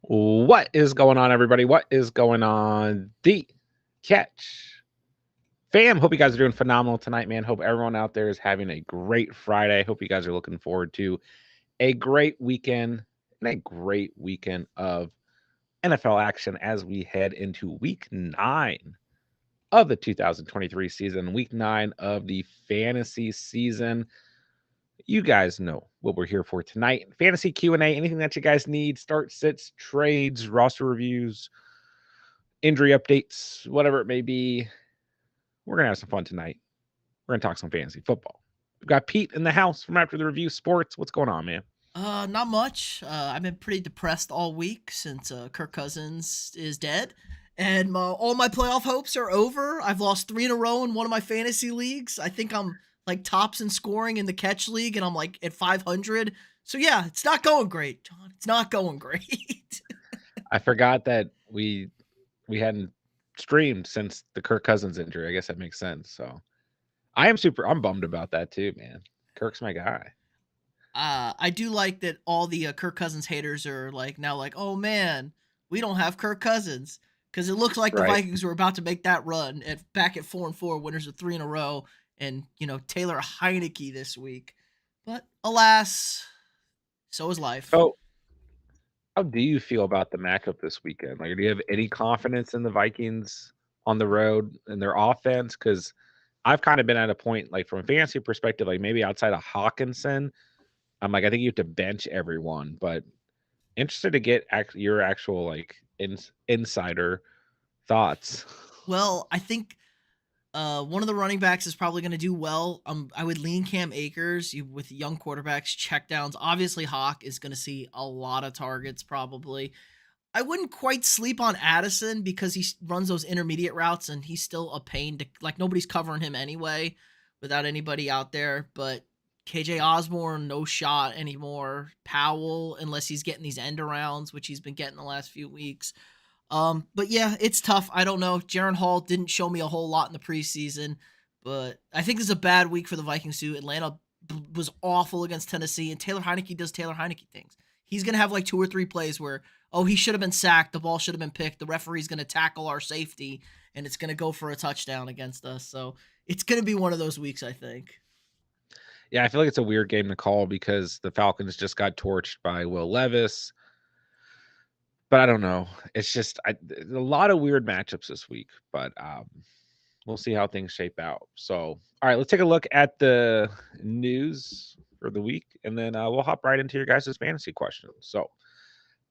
What is going on, everybody? What is going on? The catch fam. Hope you guys are doing phenomenal tonight, man. Hope everyone out there is having a great Friday. Hope you guys are looking forward to a great weekend and a great weekend of NFL action as we head into week 9 of the 2023 season, week 9 of the fantasy season. You guys know what we're here for tonight. Fantasy Q&A, anything that you guys need, start sits, trades, roster reviews, injury updates, whatever it may be. We're going to have some fun tonight. We're going to talk some fantasy football. We've got Pete in the house from After the Review Sports. What's going on, man? Not much. I've been pretty depressed all week since Kirk Cousins is dead, and all my playoff hopes are over. I've lost 3 in a row in one of my fantasy leagues. I think I'm like tops in scoring in the catch league, and I'm like at 500. So yeah, it's not going great, John. It's not going great. I forgot that we hadn't streamed since the Kirk Cousins injury. I guess that makes sense. So I'm bummed about that too, man. Kirk's my guy. I do like that all the Kirk Cousins haters are like now like, oh man, we don't have Kirk Cousins because it looks like the Right. Vikings were about to make that run at back at 4-4, winners of 3 in a row, and Taylor Heineke this week. But alas, so is life. So how do you feel about the matchup this weekend? Like, do you have any confidence in the Vikings on the road and their offense? Because I've kind of been at a point, like from a fantasy perspective, like maybe outside of Hawkinson, I'm like, I think you have to bench everyone. But interested to get your actual like insider thoughts. Well, I think one of the running backs is probably going to do well. I would lean Cam Akers with young quarterbacks, checkdowns. Obviously, Hawk is going to see a lot of targets probably. I wouldn't quite sleep on Addison because he runs those intermediate routes and he's still a pain to like nobody's covering him anyway without anybody out there. But KJ Osborne, no shot anymore. Powell, unless he's getting these end arounds, which he's been getting the last few weeks. But yeah, it's tough. I don't know. Jaron Hall didn't show me a whole lot in the preseason, but I think this is a bad week for the Vikings too. Atlanta was awful against Tennessee, and Taylor Heineke does Taylor Heineke things. He's gonna have like 2 or 3 plays where, oh, he should have been sacked, the ball should have been picked, the referee's gonna tackle our safety, and it's gonna go for a touchdown against us. So it's gonna be one of those weeks, I think. Yeah, I feel like it's a weird game to call because the Falcons just got torched by Will Levis. But I don't know. It's just a lot of weird matchups this week, but we'll see how things shape out. So, all right, let's take a look at the news for the week, and then we'll hop right into your guys' fantasy questions. So,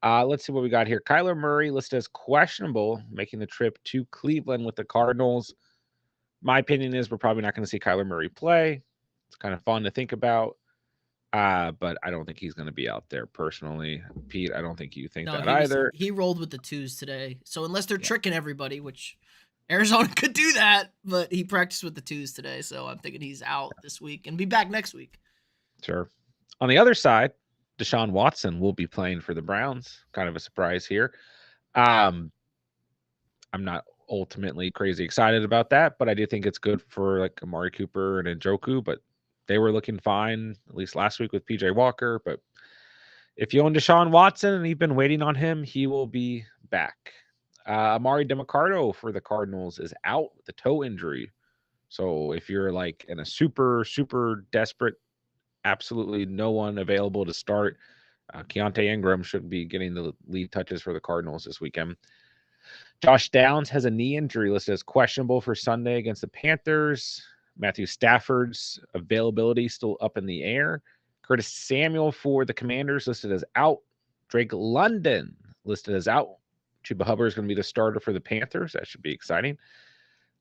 let's see what we got here. Kyler Murray listed as questionable making the trip to Cleveland with the Cardinals. My opinion is we're probably not going to see Kyler Murray play. It's kind of fun to think about. But I don't think he's going to be out there personally. Pete, I don't think you think No, that either. he rolled with the twos today. So unless they're Yeah, tricking everybody, which Arizona could do that, but he practiced with the twos today, so I'm thinking he's out this week and be back next week. sure. On the other side, Deshaun Watson will be playing for the Browns. Kind of a surprise here. Um, I'm not ultimately crazy excited about that, but I do think it's good for like Amari Cooper and Njoku. But they were looking fine at least last week with PJ Walker. But if you own Deshaun Watson and you've been waiting on him, he will be back. Amari DeMarcado for the Cardinals is out with a toe injury. So if you're like in a super desperate, absolutely no one available to start, Keontae Ingram should be getting the lead touches for the Cardinals this weekend. Josh Downs has a knee injury listed as questionable for Sunday against the Panthers. Matthew Stafford's availability still up in the air. Curtis Samuel for the Commanders listed as out. Drake London listed as out. Chuba Hubbard is going to be the starter for the Panthers. That should be exciting.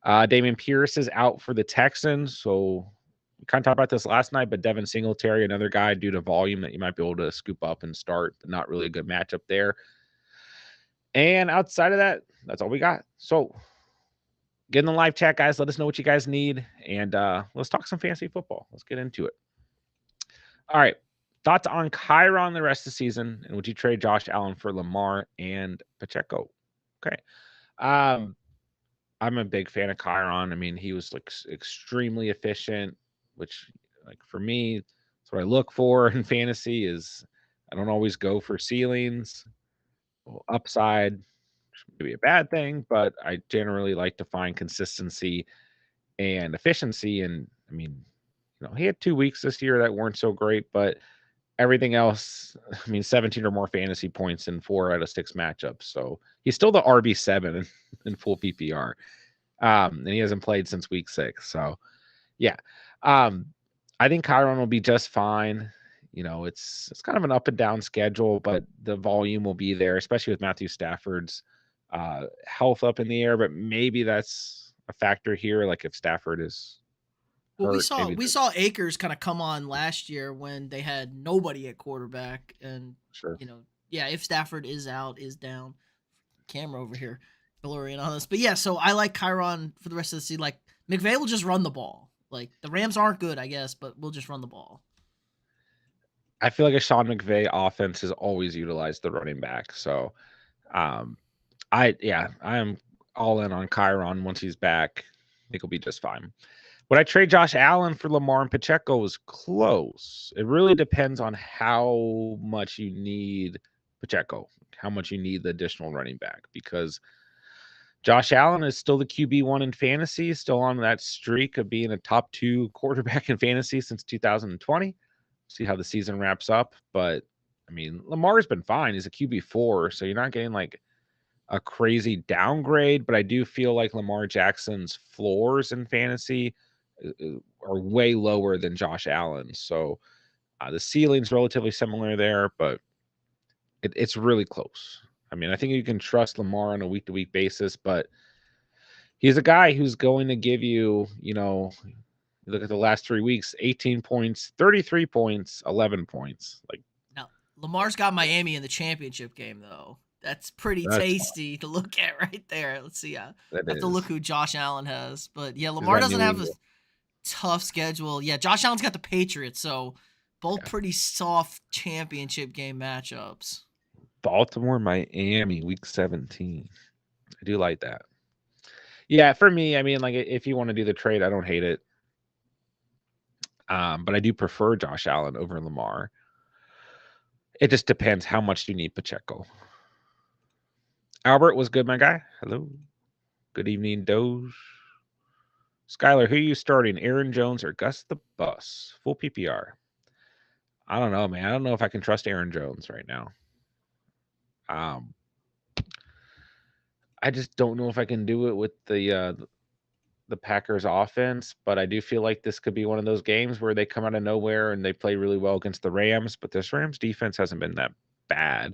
Damian Pierce is out for the Texans. So we kind of talked about this last night, but Devin Singletary, another guy due to volume that you might be able to scoop up and start, but not really a good matchup there. And outside of that, that's all we got. So get in the live chat, guys. Let us know what you guys need. And let's talk some fantasy football. Let's get into it. All right. Thoughts on Kyron the rest of the season? And would you trade Josh Allen for Lamar and Pacheco? Okay. Um, I'm a big fan of Kyron. I mean, he was like extremely efficient, which like for me, it's what I look for in fantasy is I don't always go for ceilings. Well, upside may be a bad thing, but I generally like to find consistency and efficiency. And I mean, he had 2 weeks this year that weren't so great, but everything else, I mean, 17 or more fantasy points in 4 out of 6 matchups. So he's still the RB7 in full PPR. And he hasn't played since week 6. So yeah. Um, I think Chiron will be just fine. It's kind of an up and down schedule, but the volume will be there, especially with Matthew Stafford's health up in the air. But maybe that's a factor here. Like if Stafford is Well, we hurt, saw maybe we they're saw Akers kind of come on last year when they had nobody at quarterback, and sure. yeah, if Stafford is out, is down, camera over here, blurring on us. But yeah, so I like Chiron for the rest of the season. Like McVay will just run the ball. Like the Rams aren't good, I guess, but we'll just run the ball. I feel like a Sean McVay offense has always utilized the running back. So um I am all in on Chiron once he's back. I think he'll be just fine. Would I trade Josh Allen for Lamar and Pacheco was close. It really depends on how much you need Pacheco, how much you need the additional running back, because Josh Allen is still the QB1 in fantasy, still on that streak of being a top 2 quarterback in fantasy since 2020. See how the season wraps up. But I mean, Lamar's been fine. He's a QB4, so you're not getting like a crazy downgrade, but I do feel like Lamar Jackson's floors in fantasy are way lower than Josh Allen's. So the ceiling's relatively similar there, but it's really close. I mean, I think you can trust Lamar on a week to week basis, but he's a guy who's going to give you, look at the last 3 weeks, 18 points, 33 points, 11 points. Like, Now Lamar's got Miami in the championship game though. That's pretty that's tasty to look at right there. Let's see. I that have to look is. who Josh Allen has, but yeah, Is Lamar that doesn't New have a England? tough schedule. Yeah, Josh Allen's got the Patriots, so both Yeah. pretty soft championship game matchups. Baltimore, Miami, week 17. I do like that. Yeah, for me, I mean, like if you want to do the trade, I don't hate it. But I do prefer Josh Allen over Lamar. It just depends how much you need Pacheco. Albert was good, my guy. Hello. Good evening, Doge. Skylar, who are you starting? Aaron Jones or Gus the Bus? Full PPR. I don't know, man. I don't know if I can trust Aaron Jones right now. Um, I just don't know if I can do it with the Packers offense, but I do feel like this could be one of those games where they come out of nowhere and they play really well against the Rams, but this Rams defense hasn't been that bad.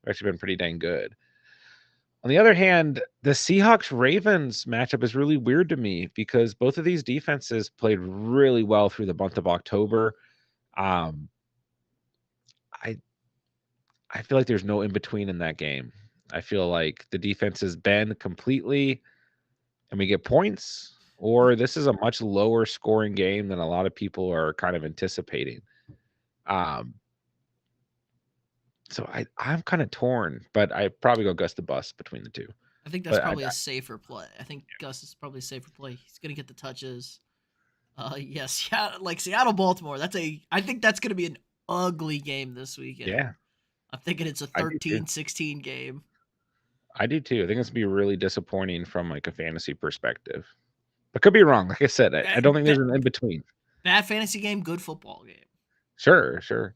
They've actually been pretty dang good. On the other hand, the Seahawks Ravens matchup is really weird to me because both of these defenses played really well through the month of October. Um, I I feel like there's no in between in that game. I feel like the defense has been completely and we get points, or this is a much lower scoring game than a lot of people are kind of anticipating. Um, so I'm kind of torn, but I probably go Gus the Bus between the two. I think that's But probably a safer play. I think Gus is probably a safer play. He's gonna get the touches. Yes, yeah, like Seattle Baltimore. I think that's gonna be an ugly game this weekend. yeah, I'm thinking it's a I do too. 13-16 game. I do too. I think it's gonna be really disappointing from like a fantasy perspective. But could be wrong. Like I said, I don't think there's an in between. Bad fantasy game, good football game. Sure, sure.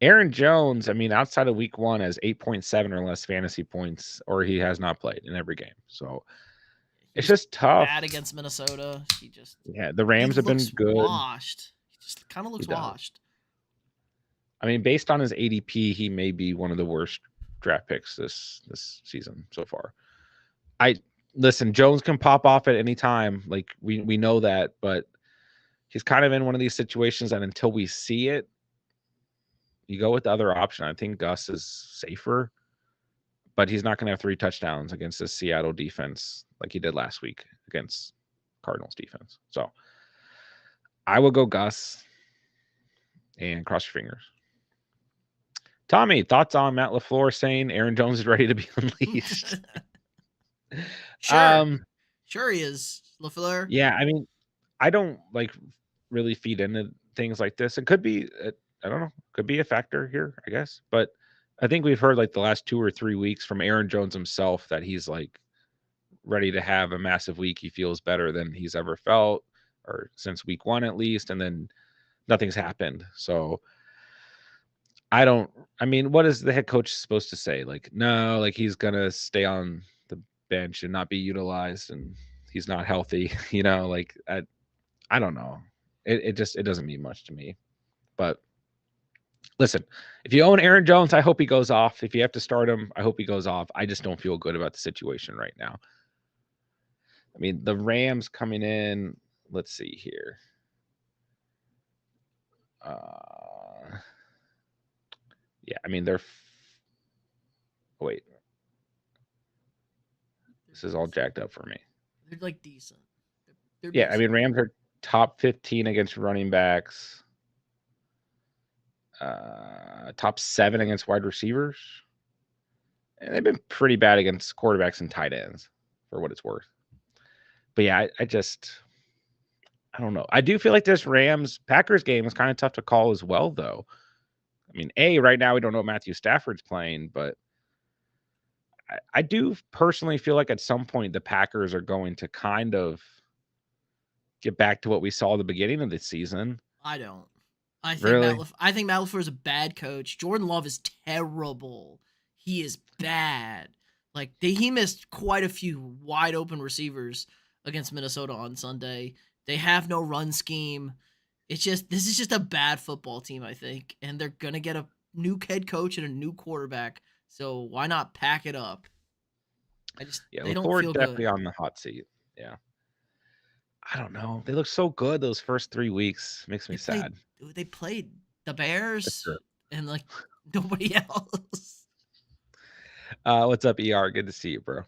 Aaron Jones, I mean, outside of week 1, has 8.7 or less fantasy points, or he has not played in every game. So He it's was just tough. bad against Minnesota. Yeah, the He Rams have been looks good. washed. He just kind of He looks does. washed. I mean, based on his ADP, he may be one of the worst draft picks this season so far. I listen, Jones can pop off at any time. Like we know that, but he's kind of in one of these situations that until we see it, you go with the other option. I think Gus is safer, but he's not going to have 3 touchdowns against the Seattle defense like he did last week against Cardinals defense. So I will go Gus and cross your fingers. Tommy, thoughts on Matt LaFleur saying Aaron Jones is ready to be unleashed? Sure. um, Sure he is, LaFleur. yeah, I mean, I don't like really feed into things like this. It could be, I don't know, could be a factor here, I guess. But I think we've heard like the last 2 or 3 weeks from Aaron Jones himself that he's like ready to have a massive week. He feels better than he's ever felt, or since week 1 at least, and then nothing's happened. So I don't. I mean, what is the head coach supposed to say? Like, no, like he's gonna stay on the bench and not be utilized, and he's not healthy. Like I don't know. It doesn't mean much to me. But listen, if you own Aaron Jones, I hope he goes off. If you have to start him, I hope he goes off. I just don't feel good about the situation right now. I mean, the Rams coming in. Let's see here. Yeah, I mean wait, this is all jacked up for me. They're like decent. They're Yeah, I decent. mean Rams are top 15 against running backs. Top 7 against wide receivers. And they've been pretty bad against quarterbacks and tight ends, for what it's worth. But yeah, I don't know. I do feel like this Rams Packers game is kind of tough to call as well, though. I mean, right now we don't know what Matthew Stafford's playing, but I do personally feel like at some point the Packers are going to kind of get back to what we saw at the beginning of the season. I don't. I think Really? I think Matt LaFleur is a bad coach. Jordan Love is terrible. He is bad. Like he missed quite a few wide open receivers against Minnesota on Sunday. They have no run scheme. This is just a bad football team, I think, and they're gonna get a new head coach and a new quarterback. So why not pack it up? Yeah, They don't LaFleur feel definitely good. on the hot seat. Yeah. I don't know. They look so good those first 3 weeks. Makes me They played sad. they played the That's Bears true. and like nobody else. What's up, ER? Good to see you, bro.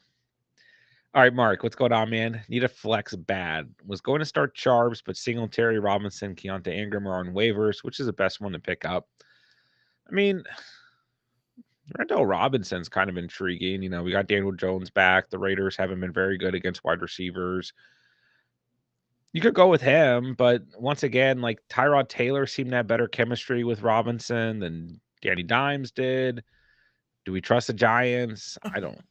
All right, Mark, what's going on, man? Need a flex bad. Was going to start Charbs, but Singletary, Robinson, Keontae Ingram are on waivers, which is the best one to pick up. I mean, Randall Robinson's kind of intriguing. We got Daniel Jones back. The Raiders haven't been very good against wide receivers. You could go with him, but once again, like Tyrod Taylor seemed to have better chemistry with Robinson than Danny Dimes did. Do we trust the Giants? I don't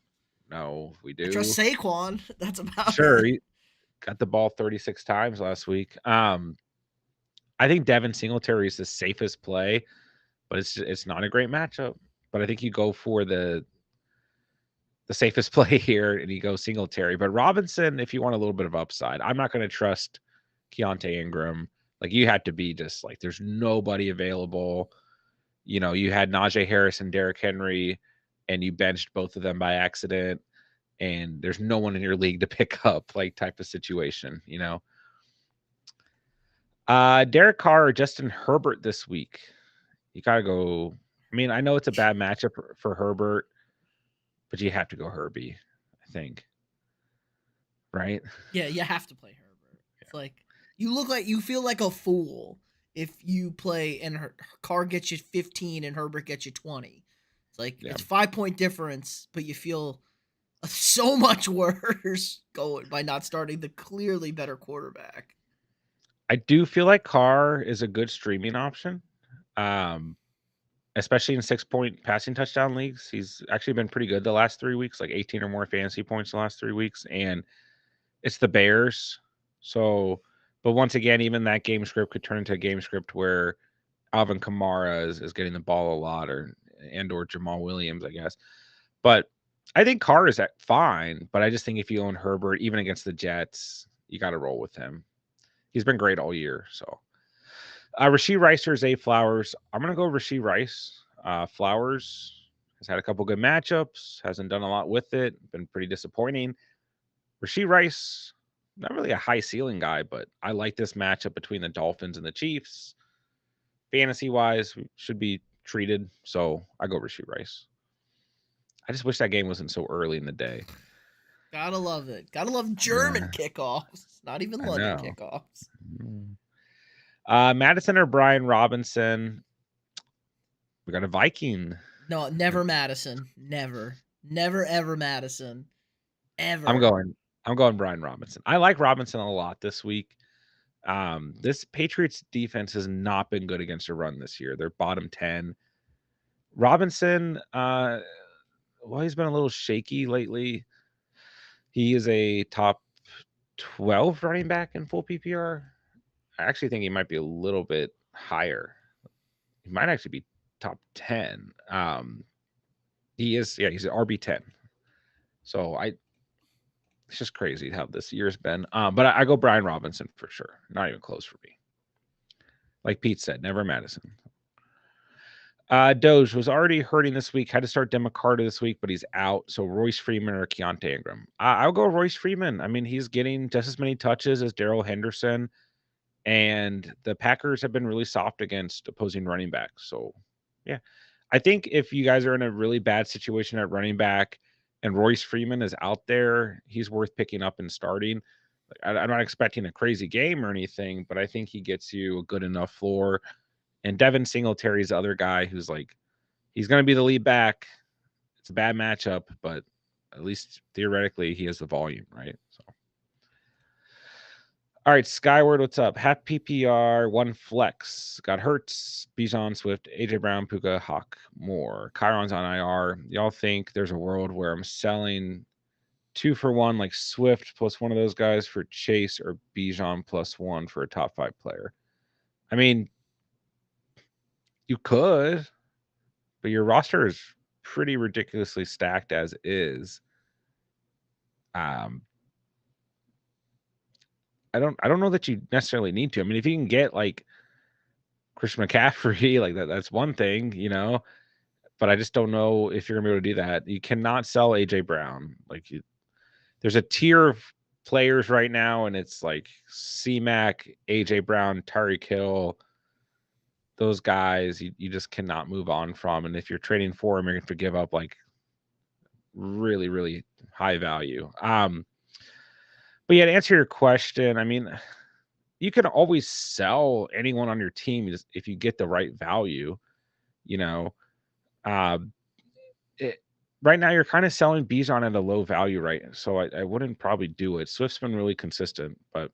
know if we I trust do. Saquon. That's about Sure, it. he got the ball 36 times last week. I think Devin Singletary is the safest play, but it's not a great matchup. But I think you go for the safest play here and you go Singletary. But Robinson, if you want a little bit of upside, I'm not going to trust Keontae Ingram. Like you had to be just like there's nobody available. You had Najee Harris and Derrick Henry, and you benched both of them by accident, and there's no one in your league to pick up, like type of situation. Derek Carr or Justin Herbert this week. You gotta go. I mean, I know it's a bad matchup for Herbert, but you have to go Herbie, I think. Right? Yeah, you have to play Herbert. It's like you feel like a fool if you play and Carr gets you 15 and Herbert gets you 20. It's like Yeah. it's 5-point difference, but you feel so much worse going by not starting the clearly better quarterback. I do feel like Carr is a good streaming option. Um, Especially in 6-point passing touchdown leagues. He's actually been pretty good the last 3 weeks, like 18 or more fantasy points the last 3 weeks. And it's the Bears. So, but once again, even that game script could turn into a game script where Alvin Kamara is getting the ball a lot or Jamal Williams, I guess. But I think Carr is fine. But I just think if you own Herbert, even against the Jets, you got to roll with him. He's been great all year. So, Rasheed Rice or Zay Flowers? I'm going to go Rasheed Rice. Flowers has had a couple good matchups, hasn't done a lot with it, been pretty disappointing. Rasheed Rice, not really a high ceiling guy, but I like this matchup between the Dolphins and the Chiefs. Fantasy wise, should be treated. So I go Rasheed Rice. I just wish that game wasn't so early in the day. Gotta love it. Gotta love German Yeah, kickoffs. Not even I London know. kickoffs. Madison or Brian Robinson? We got a Viking. No, never Madison. Never. Never ever Madison. I'm Ever. going. I'm going Brian Robinson. I like Robinson a lot this week. This Patriots defense has not been good against a run this year. They're bottom 10. Robinson, well, he's been a little shaky lately. He is a top 12 running back in full PPR. I actually think he might be a little bit higher. He might actually be top 10. He is, yeah, he's an RB10. So it's just crazy how this year's been. But I go Brian Robinson for sure. Not even close for me. Like Pete said, never Madison. Doge was already hurting this week. Had to start Demic Carter this week, but he's out. So Royce Freeman or Keontae Ingram. I'll go Royce Freeman. I mean, he's getting just as many touches as Darrell Henderson, and the Packers have been really soft against opposing running backs. So, yeah, I think if you guys are in a really bad situation at running back and Royce Freeman is out there, he's worth picking up and starting. I'm not expecting a crazy game or anything, but I think he gets you a good enough floor. And Devin Singletary's the other guy who's like, he's going to be the lead back. It's a bad matchup, but at least theoretically he has the volume, right? So, all right, Skyward, what's up? Half PPR, one flex. Got Hurts, Bijan, Swift, AJ Brown, Puka, Hawk, Moore. Chiron's on IR. Y'all think there's a world where I'm selling 2 for 1 like Swift plus one of those guys for Chase or Bijan plus 1 for a top 5 player? I mean, you could, but your roster is pretty ridiculously stacked as is. Um, I don't know that you necessarily need to. I mean, if you can get like Chris McCaffrey, like that's one thing, but I just don't know if you're gonna be able to do that. You cannot sell AJ Brown. There's a tier of players right now, and it's like C-Mac, AJ Brown, Tyreek Hill, those guys you just cannot move on from. And if you're trading for them, you're gonna have to give up like really, really high value. But yeah, to answer your question, I mean, you can always sell anyone on your team if you get the right value, you know. Uh, it, right now, you're kind of selling Bijan at a low value, right? So I wouldn't probably do it. Swift's been really consistent, but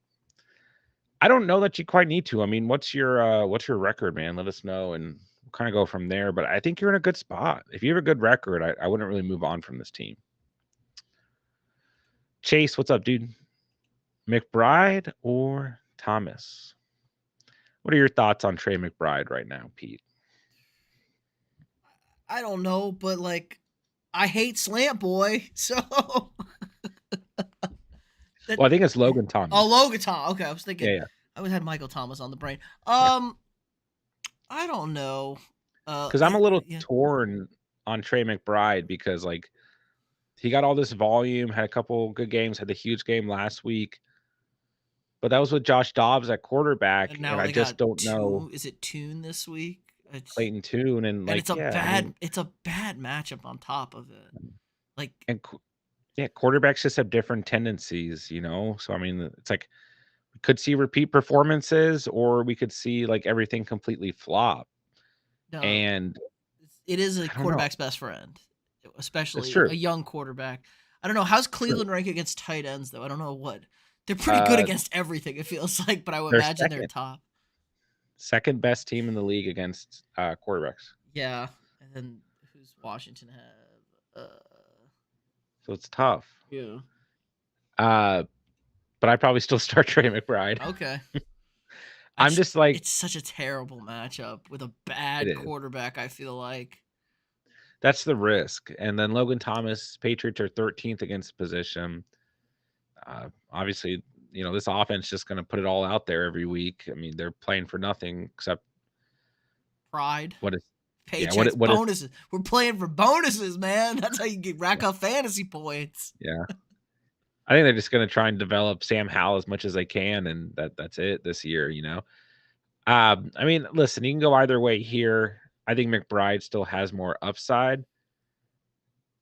I don't know that you quite need to. I mean, what's your record, man? Let us know, and we'll kind of go from there. But I think you're in a good spot. If you have a good record, I wouldn't really move on from this team. Chase, what's up, dude? McBride or Thomas? What are your thoughts on Trey McBride right now, Pete? I don't know, but like I hate Slant Boy, so that Well, I think it's Logan Thomas. Logan Thomas. Okay, I was Yeah, thinking yeah, I would have Michael Thomas on the brain. yeah. I don't know. Because I'm a little Yeah. torn on Trey McBride because like he got all this volume, had a couple good games, had the huge game last week, but that was with Josh Dobbs at quarterback, And and now I they just got don't know Tune. Is it Tune this week? Clayton Tune and And like yeah, I mean, it's a bad matchup on top of it. Like and yeah, quarterbacks just have different tendencies. So I mean, it's like we could see repeat performances, or we could see like everything completely flop. no, And it is a I don't know. quarterback's best friend, It's especially true. a young quarterback. I don't know how's True. Cleveland rank against tight ends though. I don't know what they're pretty good Uh, against everything. It feels like, but I would they're imagine they're second, top. second best team in the league against quarterbacks. Yeah, and then who's Washington have? So it's tough. Yeah. Uh, but I probably still start Trey McBride. Okay. I'm just like, It's such a terrible matchup with a it bad is. quarterback. I feel like. That's the risk. And then Logan Thomas, Patriots are 13th against position. Obviously, this offense just going to put it all out there every week. I mean, they're playing for nothing except Pride, what is, yeah, paychecks, what is, bonuses. We're playing for bonuses, man. That's how you rack yeah, up fantasy points. yeah. I think they're just going to try and develop Sam Howell as much as they can, and that's it this year. I mean, listen, you can go either way here. I think McBride still has more upside.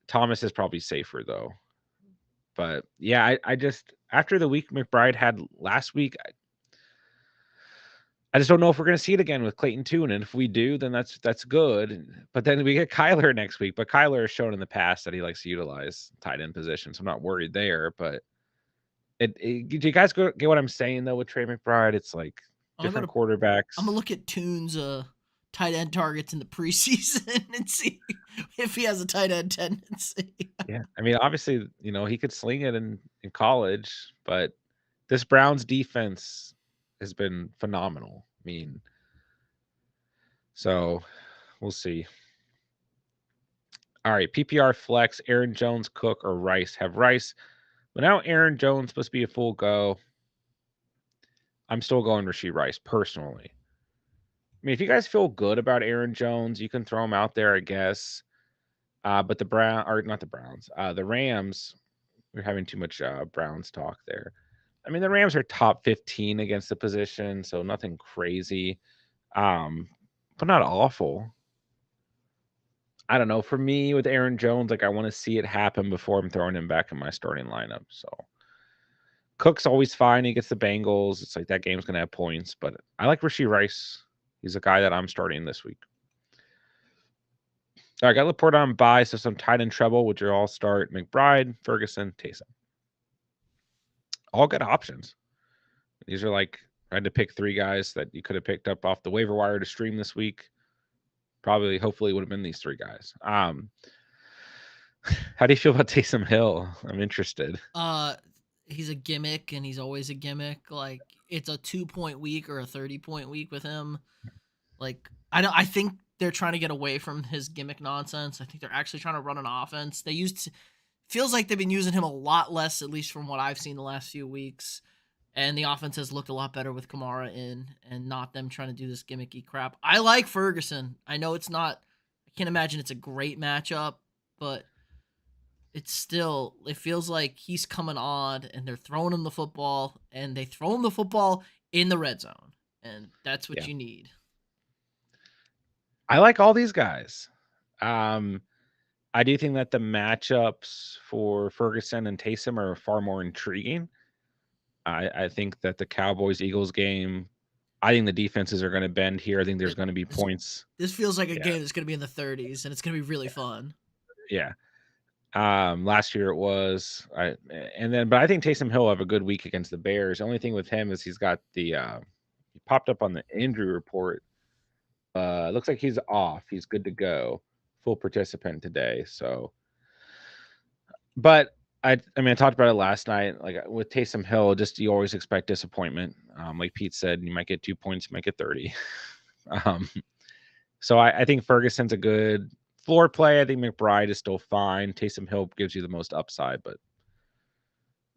Thomas is probably safer though. But yeah, I just after the week McBride had last week, I just don't know if we're going to see it again with Clayton Tune, and if we do, then that's good. But then we get Kyler next week. But Kyler has shown in the past that he likes to utilize tight end position, so I'm not worried there. But Do you guys get what I'm saying though with Trey McBride? It's like I'm different gonna I'm gonna quarterbacks. look at Toon's tight end targets in the preseason and see if he has a tight end tendency. Yeah, I mean, obviously, he could sling it in college, but this Browns defense has been phenomenal. I mean, so we'll see. All right, PPR flex, Aaron Jones, Cook, or Rice. Have Rice, but now Aaron Jones supposed to be a full go. I'm still going Rashee Rice personally. I mean, if you guys feel good about Aaron Jones, you can throw him out there, I guess. But the Rams, we're having too much Browns talk there. I mean, the Rams are top 15 against the position, so nothing crazy, but not awful. I don't know. For me, with Aaron Jones, like I want to see it happen before I'm throwing him back in my starting lineup. So Cook's always fine. He gets the Bengals. It's like that game's gonna have points, but I like Rashee Rice. He's a guy that I'm starting this week. All right, got Laporte on bye, so some tight end trouble, which are all start McBride, Ferguson, Taysom. All good options. These are like I had to pick 3 guys that you could have picked up off the waiver wire to stream this week. Probably, hopefully, would have been these 3 guys. How do you feel about Taysom Hill? I'm interested. Uh, he's a gimmick, and he's always a gimmick. Like it's a 2 point week or a 30 point week with him. Like I don't. I think they're trying to get away from his gimmick nonsense. I think they're actually trying to run an offense. Feels like they've been using him a lot less, at least from what I've seen the last few weeks. And the offense has looked a lot better with Kamara in and not them trying to do this gimmicky crap. I like Ferguson. I know it's not, I can't imagine it's a great matchup, but it feels like he's coming on and they're throwing him the football and they throw him the football in the red zone. And that's what Yeah. you need. I like all these guys. I do think that the matchups for Ferguson and Taysom are far more intriguing. I think that the Cowboys Eagles game, I think the defenses are going to bend here. I think there's It, going to be this, points. this feels like a Yeah, game that's going to be in the 30s and it's going to be really fun. yeah. Last year it was, but I think Taysom Hill will have a good week against the Bears. The only thing with him is he's got he popped up on the injury report. Looks like he's off. He's good to go, full participant today. So, but I mean, I talked about it last night. Like with Taysom Hill, just you always expect disappointment. Like Pete said, you might get 2 points, you might get 30. um, so I think Ferguson's a good floor play. I think McBride is still fine. Taysom Hill gives you the most upside, but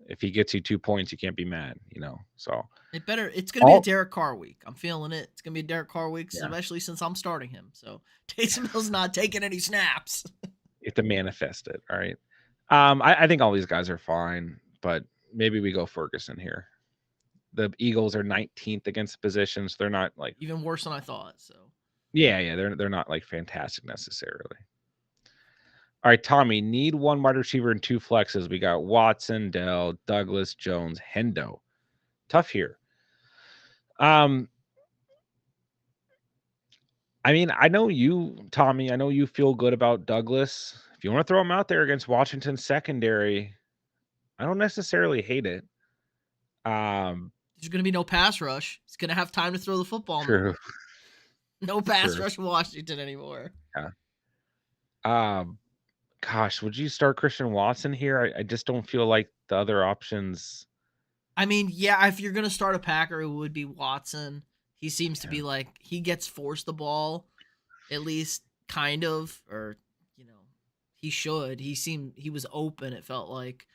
if he gets you 2 points, you can't be mad, So It's gonna be a all Derek Carr week. I'm feeling it. It's gonna be a Derek Carr week, yeah, especially since I'm starting him. So Taysom Hill's not taking any snaps. you have to manifest it. All right. I think all these guys are fine, but maybe we go Ferguson here. The Eagles are 19th against positions. They're not like Even worse than I thought. So yeah, they're not like fantastic necessarily. All right, Tommy, need 1 wide receiver and 2 flexes. We got Watson, Dell, Douglas, Jones, Hendo. Tough here. I mean, I know you, Tommy. I know you feel good about Douglas. If you want to throw him out there against Washington's secondary, I don't necessarily hate it. there's gonna be no pass rush. He's gonna have time to throw the football. True, No pass true. rush in Washington anymore. Yeah. Um, Gosh, would you start Christian Watson here? I just don't feel like the other options. I mean, yeah, if you're gonna start a Packer, it would be Watson. He seems to Yeah, be like he gets forced the ball, at least kind of, or you know, he should. He was open. It felt like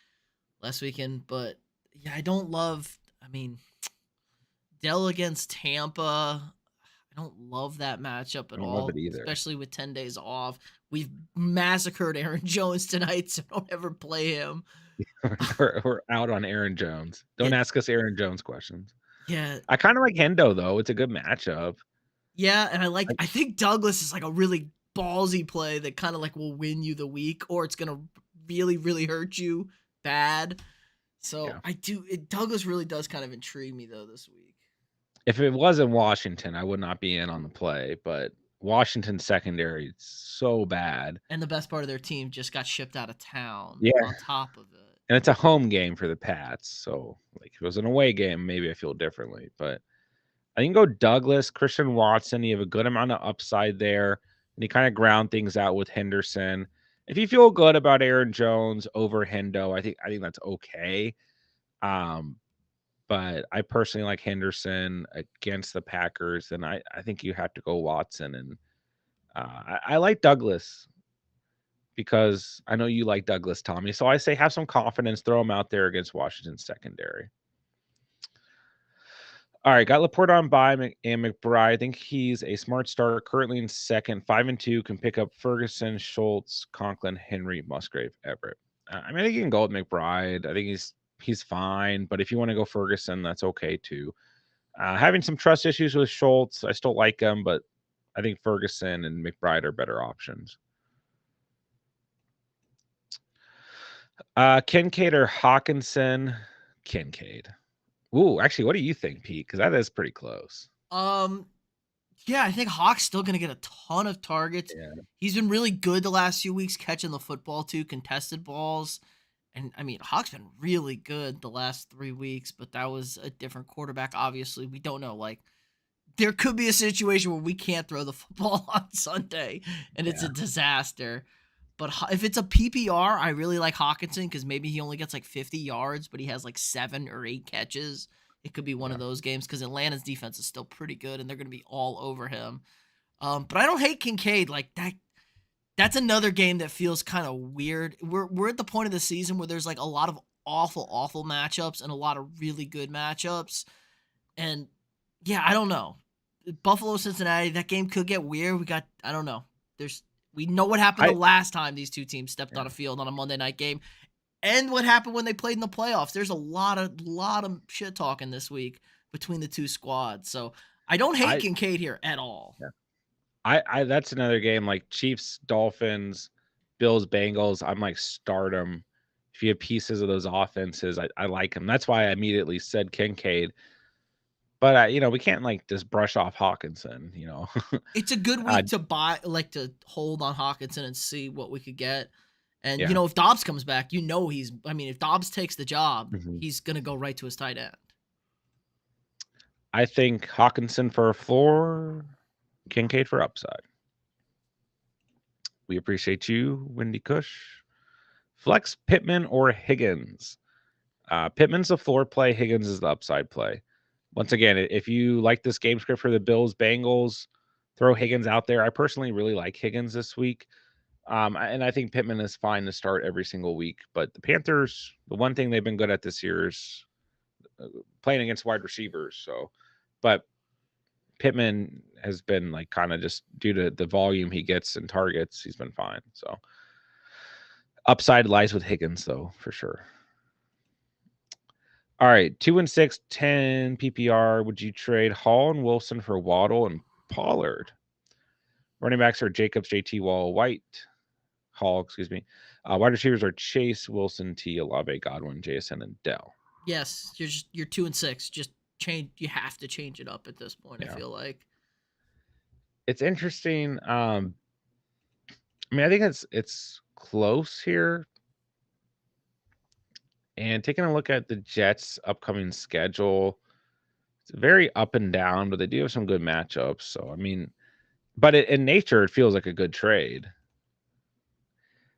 last weekend, but yeah, I don't love. I mean, Dell against Tampa. I don't love that matchup I at don't love it all, either. especially with 10 days off. We've massacred Aaron Jones tonight, so don't ever play him. We're out on Aaron Jones. Don't It ask us Aaron Jones questions. yeah, I kind of like Hendo though. It's a good matchup. yeah, and Like, I think Douglas is like a really ballsy play that kind of like will win you the week, or it's gonna really, really hurt you bad. So yeah. Douglas really does kind of intrigue me though this week. If it wasn't Washington, I would not be in on the play. But Washington secondary is so bad. And the best part of their team just got shipped out of town Yeah, on top of it. and it's a home game for the Pats. So like if it was an away game, maybe I feel differently. But I think go Douglas, Christian Watson. You have a good amount of upside there, and you kind of ground things out with Henderson. If you feel good about Aaron Jones over Hendo, I think that's okay. Um, but I personally like Henderson against the Packers, and I think you have to go Watson. And I like Douglas because I know you like Douglas, Tommy. So I say have some confidence, throw him out there against Washington's secondary. All right, got Laporte on by and McBride. I think he's a smart starter, currently in second, 5-2, can pick up Ferguson, Schultz, Conklin, Henry, Musgrave, Everett. I mean, I think you can go with McBride. I think he's fine, but if you want to go Ferguson, that's okay too. Having some trust issues with Schultz, I still like him, but I think Ferguson and McBride are better options. Kincaid or Hawkinson? Kincaid. Ooh, actually, what do you think, Pete? Because that is pretty close. Um, yeah, I think Hawk's still going to get a ton of targets. Yeah. He's been really good the last few weeks catching the football too, contested balls. And I mean, Hawk's been really good the last 3 weeks, but that was a different quarterback. Obviously, we don't know. Like, there could be a situation where we can't throw the football on Sunday and it's Yeah. a disaster. But if it's a PPR, I really like Hawkinson because maybe he only gets like 50 yards, but he has like 7 or 8 catches. It could be one Yeah. of those games because Atlanta's defense is still pretty good and they're going to be all over him. But I don't hate Kincaid like that. That's another game that feels kind of weird. We're at the point of the season where there's like a lot of awful matchups and a lot of really good matchups. And yeah, I don't know. Buffalo Cincinnati, that game could get weird. I don't know. We know what happened the I last time these two teams stepped yeah. on a field on a Monday night game, and what happened when they played in the playoffs. There's a lot of shit talking this week between the two squads. So I don't hate I Kincaid here at all. yeah. I that's another game like Chiefs, Dolphins, Bills, Bengals. I'm like stardom. If you have pieces of those offenses, I like them. That's why I immediately said Kincaid. But we can't like just brush off Hawkinson. It's a good uh, week to buy, like to hold on Hawkinson and see what we could get. And yeah. if Dobbs comes back, if Dobbs takes the job, Mhm. he's gonna go right to his tight end. I think Hawkinson for a floor, Kincaid for upside. We appreciate you, Wendy Cush. Flex Pittman or Higgins. Pittman's the floor play. Higgins is the upside play. Once again, if you like this game script for the Bills, Bengals, throw Higgins out there. I personally really like Higgins this week. And I think Pittman is fine to start every single week. But the Panthers, the one thing they've been good at this year is playing against wide receivers. So, but Pittman has been like kind of just due to the volume he gets and targets, he's been fine. So, upside lies with Higgins, though, for sure. All right, 2-6, 10 PPR. Would you trade Hall and Wilson for Waddle and Pollard? Running backs are Jacobs, JT, Wall, Hall, excuse me. Wide receivers are Chase, Wilson, T, Olave, Godwin, JSN, and Dell. Yes, you're 2-6. Just change. You have to change it up at this point. I Yeah, feel like it's interesting. I mean, I think it's close here. And taking a look at the Jets' upcoming schedule, it's very up and down, but they do have some good matchups. So, I mean, but in nature, it feels like a good trade.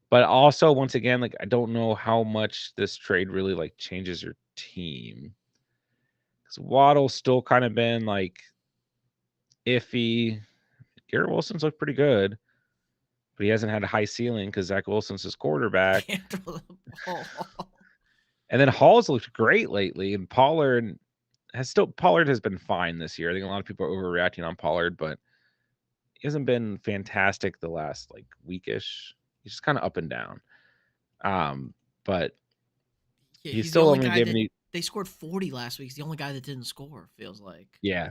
But also, once again, like I don't know how much this trade really like changes your team. Because Waddle's still kind of been like iffy. Garrett Wilson's looked pretty good, but he hasn't had a high ceiling because Zach Wilson's his quarterback. can't throw the ball. And then Hall's looked great lately, and Pollard has been fine this year. I think a lot of people are overreacting on Pollard, but he hasn't been fantastic the last like weekish. He's just kind of up and down. But Yeah, he's he's the still only only guy giving that me they scored 40 last week. He's the only guy that didn't score. Feels like. yeah.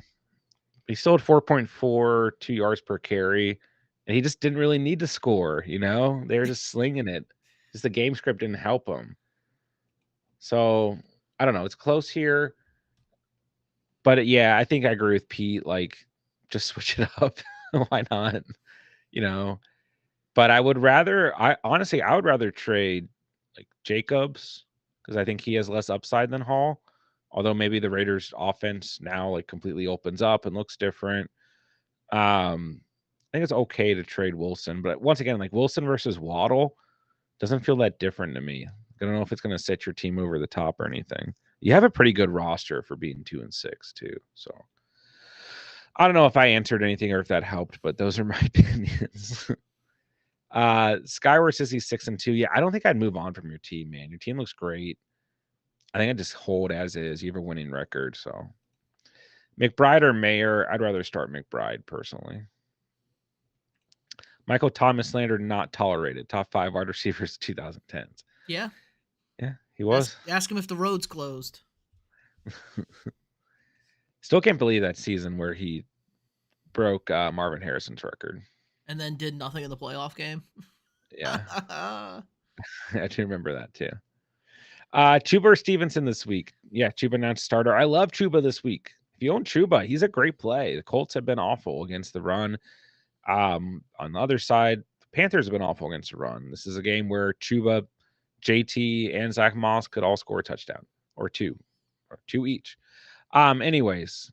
He's still at 4.42 yards per carry, and he just didn't really need to score. They were just slinging it. Just the game script didn't help him. So I don't know. It's close here, but yeah, I think I agree with Pete. Like, just switch it up. Why not? You know. But I would rather. I honestly, I would rather trade like Jacobs because I think he has less upside than Hall. Although maybe the Raiders' offense now like completely opens up and looks different. I think it's okay to trade Wilson, but once again, like Wilson versus Waddle doesn't feel that different to me. I don't know if it's going to set your team over the top or anything. You have a pretty good roster for being 2-6 too. So I don't know if I answered anything or if that helped, but those are my opinions. Skyward says he's 6-2. Yeah, I don't think I'd move on from your team, man. Your team looks great. I think I'd just hold as is. You have a winning record, so McBride or Mayer, I'd rather start McBride personally. Michael Thomas slander not tolerated. Top 5 wide receivers 2010s. Yeah. Yeah, he was. Ask him if the road's closed. Still can't believe that season where he broke Marvin Harrison's record. And then did nothing in the playoff game. Yeah. I do remember that too. Chuba or Stevenson this week? Yeah, Chuba announced starter. I love Chuba this week. If you own Chuba, he's a great play. The Colts have been awful against the run. On the other side, the Panthers have been awful against the run. This is a game where Chuba, JT, and Zach Moss could all score a touchdown or two each. Anyways,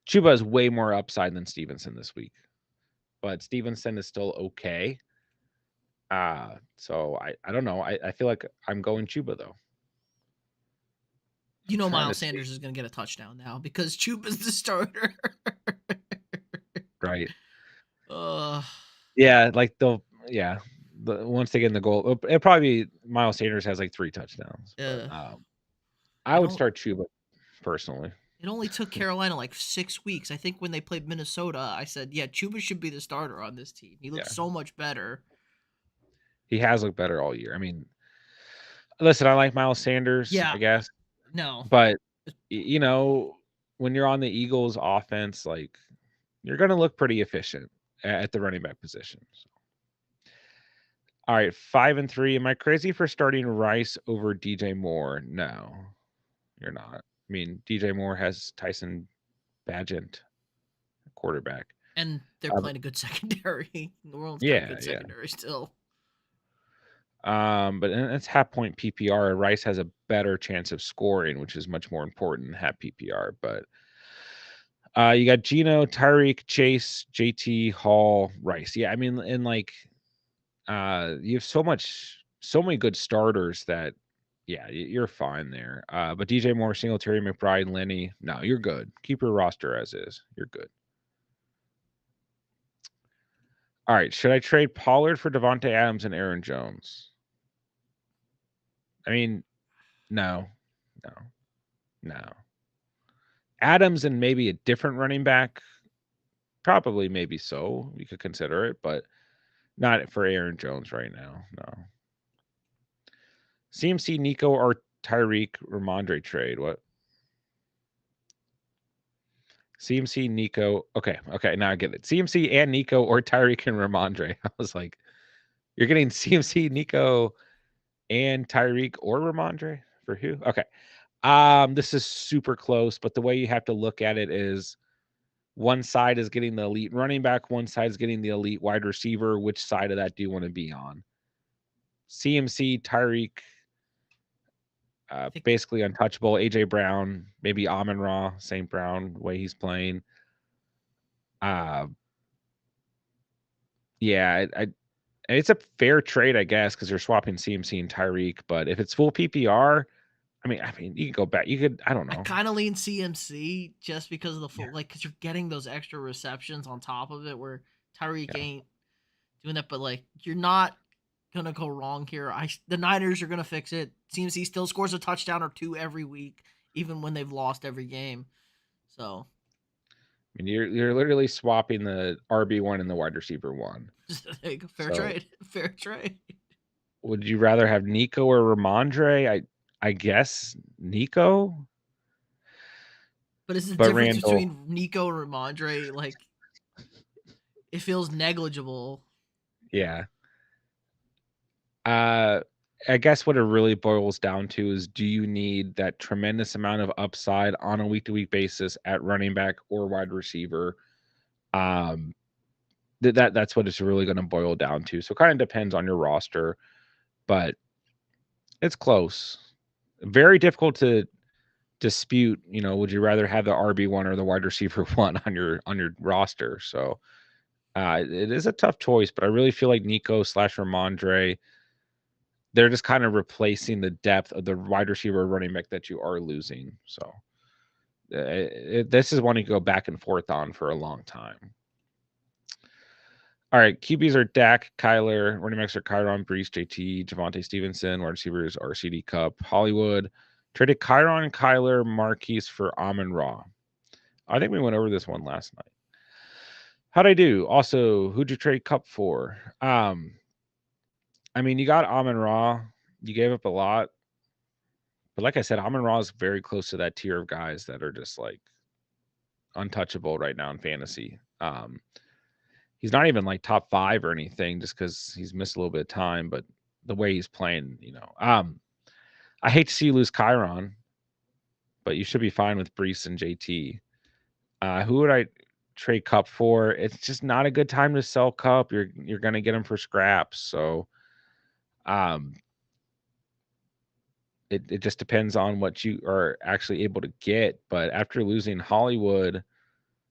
Chuba is way more upside than Stevenson this week, but Stevenson is still okay. So I don't know. I feel like I'm going Chuba though. You know Miles Sanders is going to get a touchdown now because Chuba's the starter. Right. Yeah, like once they get in the goal, it'll probably be Miles Sanders has like 3 touchdowns. But, I would start Chuba personally. It only took Carolina like 6 weeks. I think when they played Minnesota, I said, yeah, Chuba should be the starter on this team. He looks so much better. He has looked better all year. I mean, listen, I like Miles Sanders, I guess. No. But, you know, when you're on the Eagles offense, like, you're going to look pretty efficient at the running back position. So. All right, 5-3. Am I crazy for starting Rice over DJ Moore? No, you're not. I mean, DJ Moore has Tyson Bagent, quarterback. And they're playing a good secondary. New Orleans got a good secondary still. But it's half point PPR. Rice has a better chance of scoring, which is much more important than half PPR. But you got Geno, Tyreek, Chase, JT, Hall, Rice. Yeah, I mean, and like you have so many good starters that you're fine there. But DJ Moore, Singletary, McBride, Lenny, no, you're good. Keep your roster as is. You're good. All right, should I trade Pollard for Devontae Adams and Aaron Jones? I mean, no. Adams and maybe a different running back, probably, maybe so. We could consider it, but not for Aaron Jones right now. No. CMC, Nico, or Tyreek Ramondre trade. What? CMC, Nico. Okay. Now I get it. CMC and Nico or Tyreek and Ramondre. I was like, you're getting CMC, Nico, and Tyreek or Ramondre for who? Okay. This is super close, but the way you have to look at it is one side is getting the elite running back, one side is getting the elite wide receiver. Which side of that do you want to be on? CMC, Tyreek, basically untouchable. AJ Brown, maybe Amon Ra, St. Brown, way he's playing. It's a fair trade, I guess, because you're swapping CMC and Tyreek. But if it's full PPR, I mean, you could go back. You could, I don't know. I kind of lean CMC just because of the full, because you're getting those extra receptions on top of it, where Tyreek ain't doing that. But like, you're not gonna go wrong here. The Niners are gonna fix it. CMC still scores a touchdown or 2 every week, even when they've lost every game. So, I mean, you're literally swapping the RB1 and the wide receiver 1. Fair trade. Would you rather have Nico or Ramondre? I guess Nico. But is the difference between Nico and Ramondre, like, it feels negligible. Yeah. I guess what it really boils down to is, do you need that tremendous amount of upside on a week-to-week basis at running back or wide receiver? That's what it's really going to boil down to. So it kind of depends on your roster, but it's close. Very difficult to dispute. Would you rather have the RB1 or the wide receiver one on your roster? So it is a tough choice, but I really feel like Nico slash Ramondre, they're just kind of replacing the depth of the wide receiver running back that you are losing. So this is one you go back and forth on for a long time. All right, QBs are Dak, Kyler, running backs are Kyron, Brees, JT, Javonte Stevenson, wide receivers are CD Cup, Hollywood. Traded Kyron, Kyler, Marquise for Amon Ra. I think we went over this one last night. How'd I do? Also, who'd you trade Cup for? I mean, you got Amon Ra. You gave up a lot. But like I said, Amon Ra is very close to that tier of guys that are just like untouchable right now in fantasy. He's not even like top 5 or anything just because he's missed a little bit of time, but the way he's playing, I hate to see you lose Chiron, but you should be fine with Brees and JT. Who would I trade Cup for? It's just not a good time to sell Cup. You're gonna get him for scraps. So um it just depends on what you are actually able to get. But after losing Hollywood,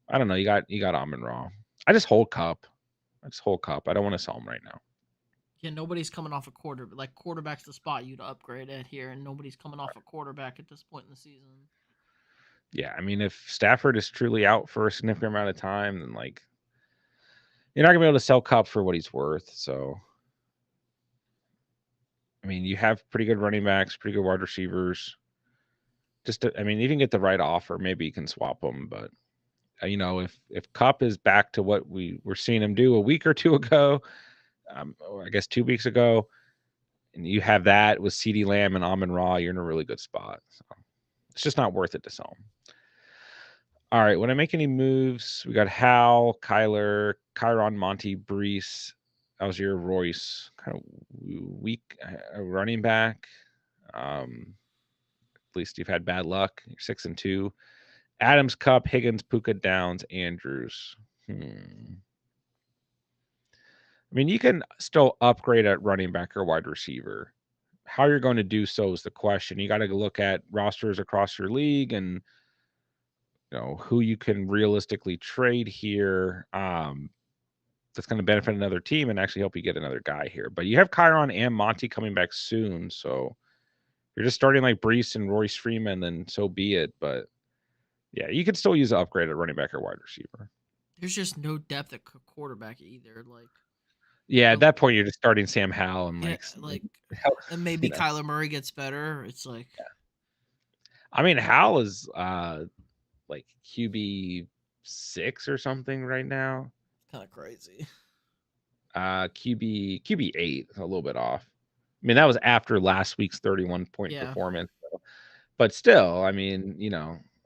I don't know, you got Amon Ra. I just hold Cup. I just hold Cup. I don't want to sell him right now. Yeah, nobody's coming off a quarter. Like quarterback's the spot you to upgrade at here, and nobody's coming off a quarterback at this point in the season. Yeah, I mean, if Stafford is truly out for a significant amount of time, then like you're not gonna be able to sell Cup for what he's worth. So, I mean, you have pretty good running backs, pretty good wide receivers. I mean, you can get the right offer, maybe you can swap them. But if Cup is back to what we were seeing him do a week or two ago, or I guess 2 weeks ago, and you have that with CD Lamb and Amon Ra, you're in a really good spot. So it's just not worth it to sell him. All right. When I make any moves, we got Hal, Kyler, Kyron, Monty, Brees, Algier, Royce, kind of weak running back. At least you've had bad luck. You're 6-2. Adams, Cup, Higgins, Puka, Downs, Andrews. I mean, you can still upgrade at running back or wide receiver. How you're going to do so is the question. You got to look at rosters across your league and who you can realistically trade here. That's going to benefit another team and actually help you get another guy here. But you have Chiron and Monty coming back soon, so you're just starting like Brees and Royce Freeman, then so be it. But yeah, you could still use an upgrade at running back or wide receiver. There's just no depth at quarterback either. Like, Yeah, at the, that point you're just starting Sam Howell and yeah, like, like, hell, and maybe you know. Kyler Murray gets better. It's like, I mean, Howell is like QB 6 or something right now. kind of crazy. QB 8, a little bit off. I mean, that was after last week's 31-point Yeah, performance. But still, I mean,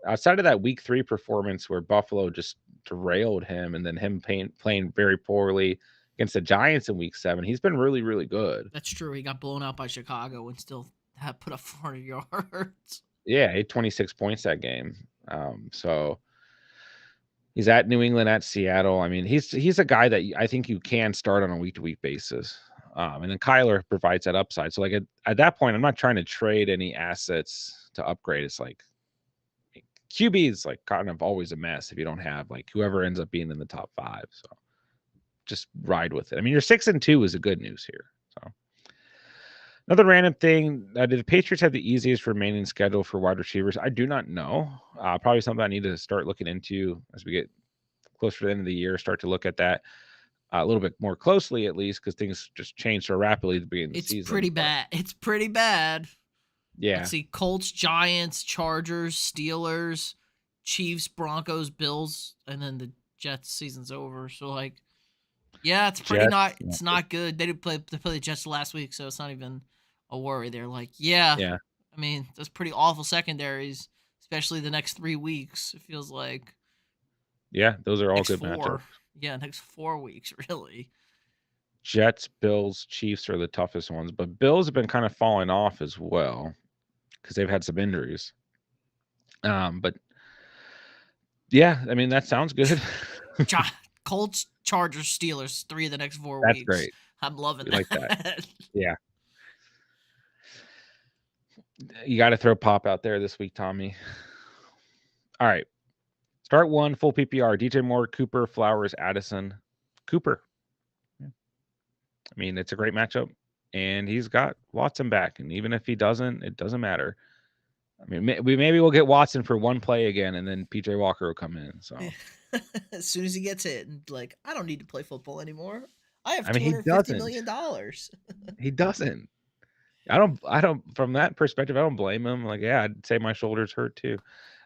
outside of that week 3 performance where Buffalo just derailed him and then him playing very poorly against the Giants in week 7, he's been really, really good. that's true. He got blown out by Chicago and still had put up 400 yards. Yeah, he had 26 points that game. So he's at New England, at Seattle. I mean, he's a guy that I think you can start on a week-to-week basis. And then Kyler provides that upside. So like at that point, I'm not trying to trade any assets to upgrade. It's like QB is like kind of always a mess if you don't have like whoever ends up being in the top 5. So just ride with it. I mean, your 6-2 is a good news here. So another random thing: do the Patriots have the easiest remaining schedule for wide receivers? I do not know. Probably something I need to start looking into as we get closer to the end of the year. Start to look at that a little bit more closely, at least, because things just change so rapidly at the beginning of the It's season. pretty bad. It's pretty bad. Yeah, Let's see: Colts, Giants, Chargers, Steelers, Chiefs, Broncos, Bills, and then the Jets. Season's over. So like, yeah, it's pretty Jets. not. It's not good. They did play. They played the Jets last week, so it's not even a worry. They're like, yeah. Yeah, I mean, that's pretty awful secondaries, especially the next 3 weeks. It feels like yeah. Those are all next good matchups. 4. Yeah, next 4 weeks, really. Jets, Bills, Chiefs are the toughest ones, but Bills have been kind of falling off as well because they've had some injuries. But yeah, I mean that sounds good. Colts, Chargers, Steelers, 3 of the next 4 That's weeks. great. I'm loving We like that. that. Yeah. You got to throw Pop out there this week, Tommy. All right. Start one, full PPR. DJ Moore, Cooper, Flowers, Addison. Cooper. Yeah. I mean, it's a great matchup. And he's got Watson back. And even if he doesn't, it doesn't matter. I mean, maybe we'll get Watson for one play again, and then PJ Walker will come in. So, As soon as he gets hit, and like, I don't need to play football anymore. I have I mean, he doesn't. $250 million. He doesn't. I don't. From that perspective, I don't blame him. Like, yeah, I'd say my shoulders hurt too.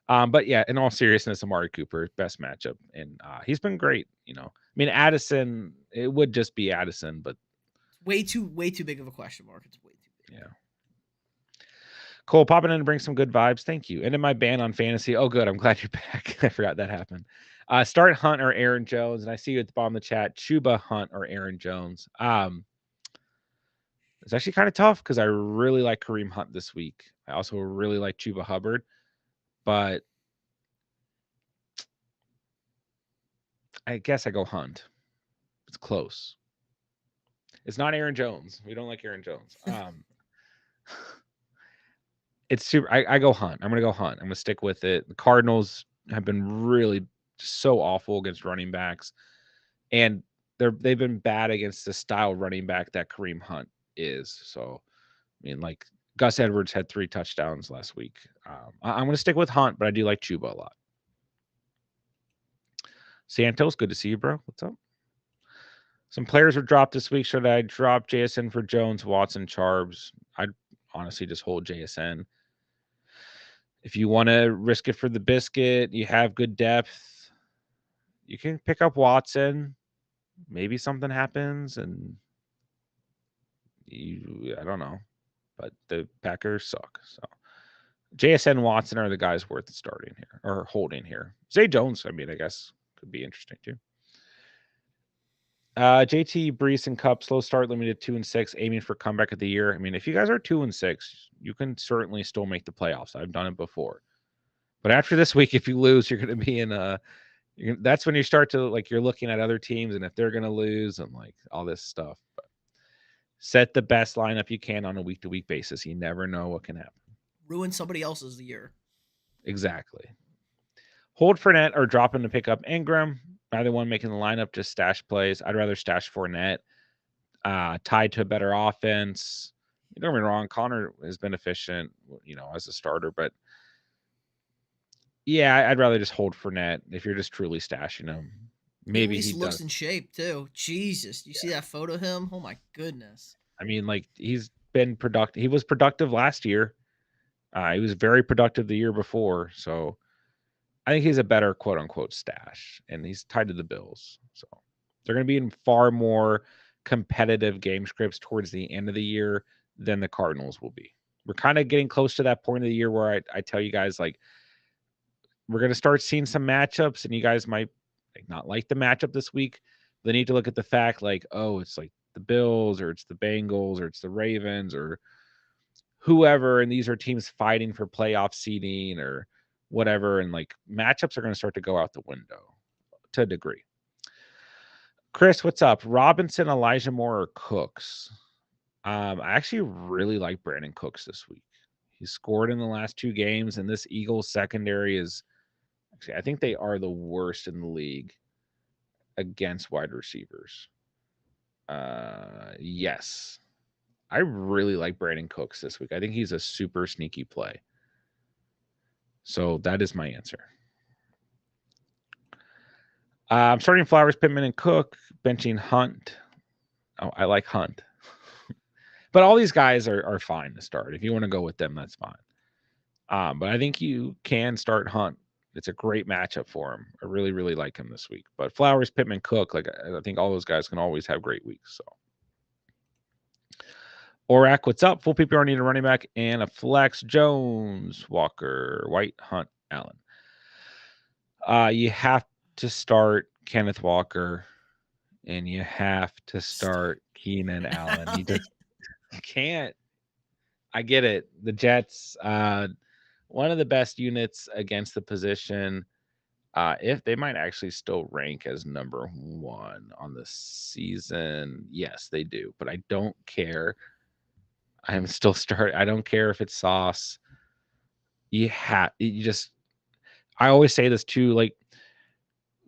But yeah, in all seriousness, Amari Cooper best matchup, and he's been great. I mean, Addison, it would just be Addison, but Way too big of a question mark. It's way too big. yeah. Cole popping in to bring some good vibes. Thank you. Ended my ban on fantasy. Oh, good. I'm glad you're back. I forgot that happened. Start Hunt or Aaron Jones, and I see you at the bottom of the chat. Chuba Hunt or Aaron Jones. It's actually kind of tough because I really like Kareem Hunt this week. I also really like Chuba Hubbard, but I guess I go Hunt. It's close. It's not Aaron Jones. We don't like Aaron Jones. It's super. I go Hunt. I'm gonna go Hunt. I'm gonna stick with it. The Cardinals have been really so awful against running backs, and they've been bad against the style running back that Kareem Hunt is. So, I mean, like Gus Edwards had 3 touchdowns last week. I'm gonna stick with Hunt, but I do like Chuba a lot. Santos, good to see you, bro. What's up? Some players were dropped this week. Should I drop JSN for Jones, Watson, Charbs? I'd honestly just hold JSN. If you want to risk it for the biscuit, you have good depth, you can pick up Watson. Maybe something happens and I don't know. But the Packers suck. So JSN Watson are the guys worth starting here or holding here. Zay Jones, I mean, I guess could be interesting too. JT, Brees, and Cup, slow start, limited 2-6, aiming for comeback of the year. I mean, if you guys are 2-6, you can certainly still make the playoffs. I've done it before. But after this week, if you lose, you're going to be in a. That's when you start to you're looking at other teams and if they're going to lose and all this stuff. But set the best lineup you can on a week to week basis. You never know what can happen. Ruin somebody else's year. Exactly. Hold Fournette or drop him to pick up Ingram. Neither one making the lineup, just stash plays. I'd rather stash Fournette. Tied to a better offense. Don't get me wrong, Connor has been efficient, as a starter, but yeah, I'd rather just hold Fournette if you're just truly stashing him. He at Maybe he least looks does. in shape too. Jesus, you see that photo of him? Oh my goodness. I mean, he's been productive. He was productive last year. He was very productive the year before. So I think he's a better quote unquote stash, and he's tied to the Bills. So they're going to be in far more competitive game scripts towards the end of the year than the Cardinals will be. We're kind of getting close to that point of the year where I tell you guys, we're going to start seeing some matchups, and you guys might not like the matchup this week. They need to look at the fact it's the Bills or it's the Bengals or it's the Ravens or whoever, and these are teams fighting for playoff seeding or whatever, and matchups are going to start to go out the window to a degree. Chris, what's up? Robinson, Elijah Moore, or Cooks? I actually really like Brandon Cooks this week. He scored in the last 2 games, and this Eagles secondary is actually, I think they are the worst in the league against wide receivers. Yes. I really like Brandon Cooks this week. I think he's a super sneaky play. So that is my answer. I'm starting Flowers, Pittman, and Cook, benching Hunt. Oh, I like Hunt. But all these guys are fine to start. If you want to go with them, that's fine. But I think you can start Hunt. It's a great matchup for him. I really, really like him this week. But Flowers, Pittman, Cook, I think all those guys can always have great weeks. So Orac, what's up? Full PPR need a running back and a flex. Jones, Walker, White, Hunt, Allen. You have to start Kenneth Walker, and you have to start Keenan Allen. You just can't. I get it. The Jets, one of the best units against the position. If they might actually still rank as number 1 on the season, yes, they do. But I don't care. I'm still start. I don't care if it's Sauce. You just. I always say this too. Like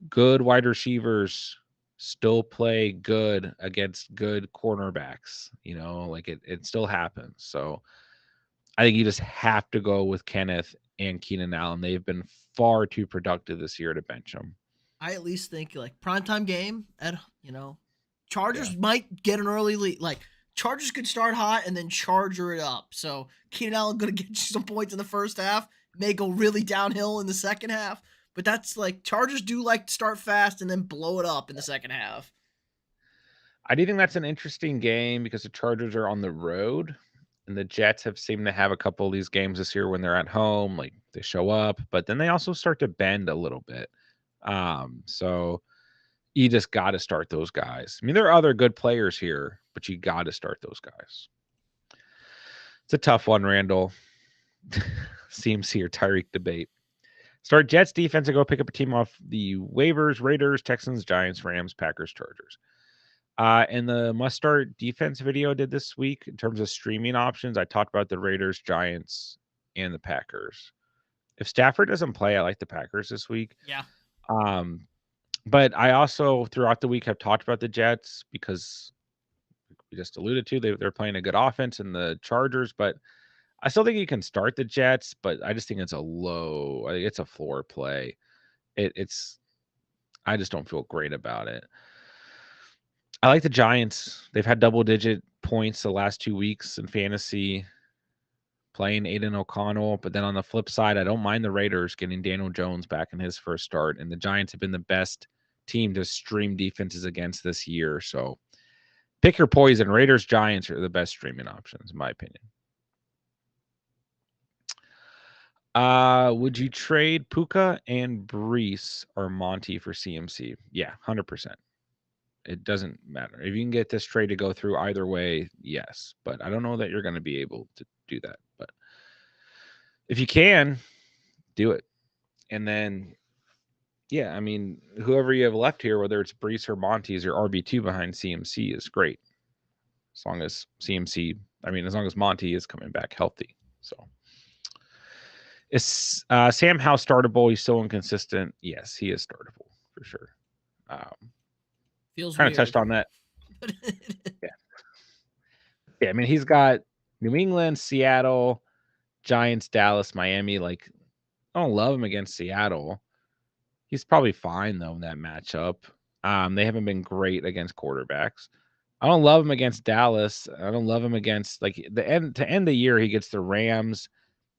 good wide receivers still play good against good cornerbacks. Like it still happens. So I think you just have to go with Kenneth and Keenan Allen. They've been far too productive this year to bench them. I at least think like primetime game at Yeah. Chargers might get an early lead. Like Chargers could start hot and then charger it up. So Keenan Allen gonna get you some points in the first half, may go really downhill in the second half. But that's like Chargers do like to start fast and then blow it up in the second half. I do think that's an interesting game because the Chargers are on the road and the Jets have seemed to have a couple of these games this year when they're at home, like they show up, but then they also start to bend a little bit. So you just got to start those guys. I mean, there are other good players here, but you got to start those guys. It's a tough one, Randall. CMC or Tyreek debate. Start Jets defense and go pick up a team off the waivers: Raiders, Texans, Giants, Rams, Packers, Chargers. In the must start defense video I did this week, in terms of streaming options, I talked about the Raiders, Giants, and the Packers. If Stafford doesn't play, I like the Packers this week. Yeah. Um, but I also throughout the week have talked about the Jets because we just alluded to they're playing a good offense in the Chargers, but I still think you can start the Jets, but I just think it's a low. I think it's a floor play. It's I just don't feel great about it. I like the Giants. They've had double digit points the last 2 weeks in fantasy playing Aiden O'Connell. But then on the flip side, I don't mind the Raiders getting Daniel Jones back in his first start. And the Giants have been the best team to stream defenses against this year. So pick your poison. Raiders, Giants are the best streaming options, in my opinion. Would you trade Puka and Brees or Monty for CMC? Yeah, 100%. It doesn't matter. If you can get this trade to go through either way, yes. But I don't know that you're going to be able to do that. But if you can, do it. And then, yeah, I mean, whoever you have left here, whether it's Brees or Monty, is your RB2 behind CMC is great. As long as as long as Monty is coming back healthy. So is Sam Howe startable? He's so inconsistent. Yes, he is startable for sure. Feels Kind of touched weird. on that. Yeah. Yeah, I mean, he's got New England, Seattle, Giants, Dallas, Miami. Like, I don't love him against Seattle. He's probably fine though in that matchup. They haven't been great against quarterbacks. I don't love him against Dallas. I don't love him against like to end the year. He gets the Rams.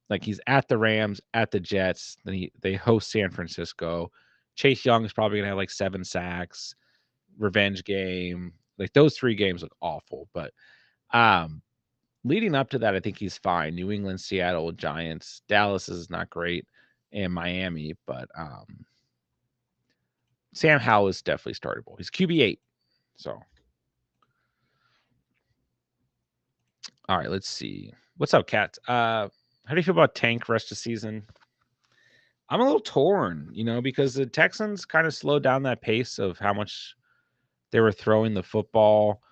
Like he's at the Rams, at the Jets. Then they host San Francisco. Chase Young is probably gonna have like 7 sacks. Revenge game. Like those 3 games look awful, but um leading up to that, I think he's fine. New England, Seattle, Giants, Dallas is not great, and Miami, but Sam Howell is definitely startable. He's QB8. So, all right, let's see. What's up, Kat? How do you feel about Tank rest of season? I'm a little torn, because the Texans kind of slowed down that pace of how much they were throwing the football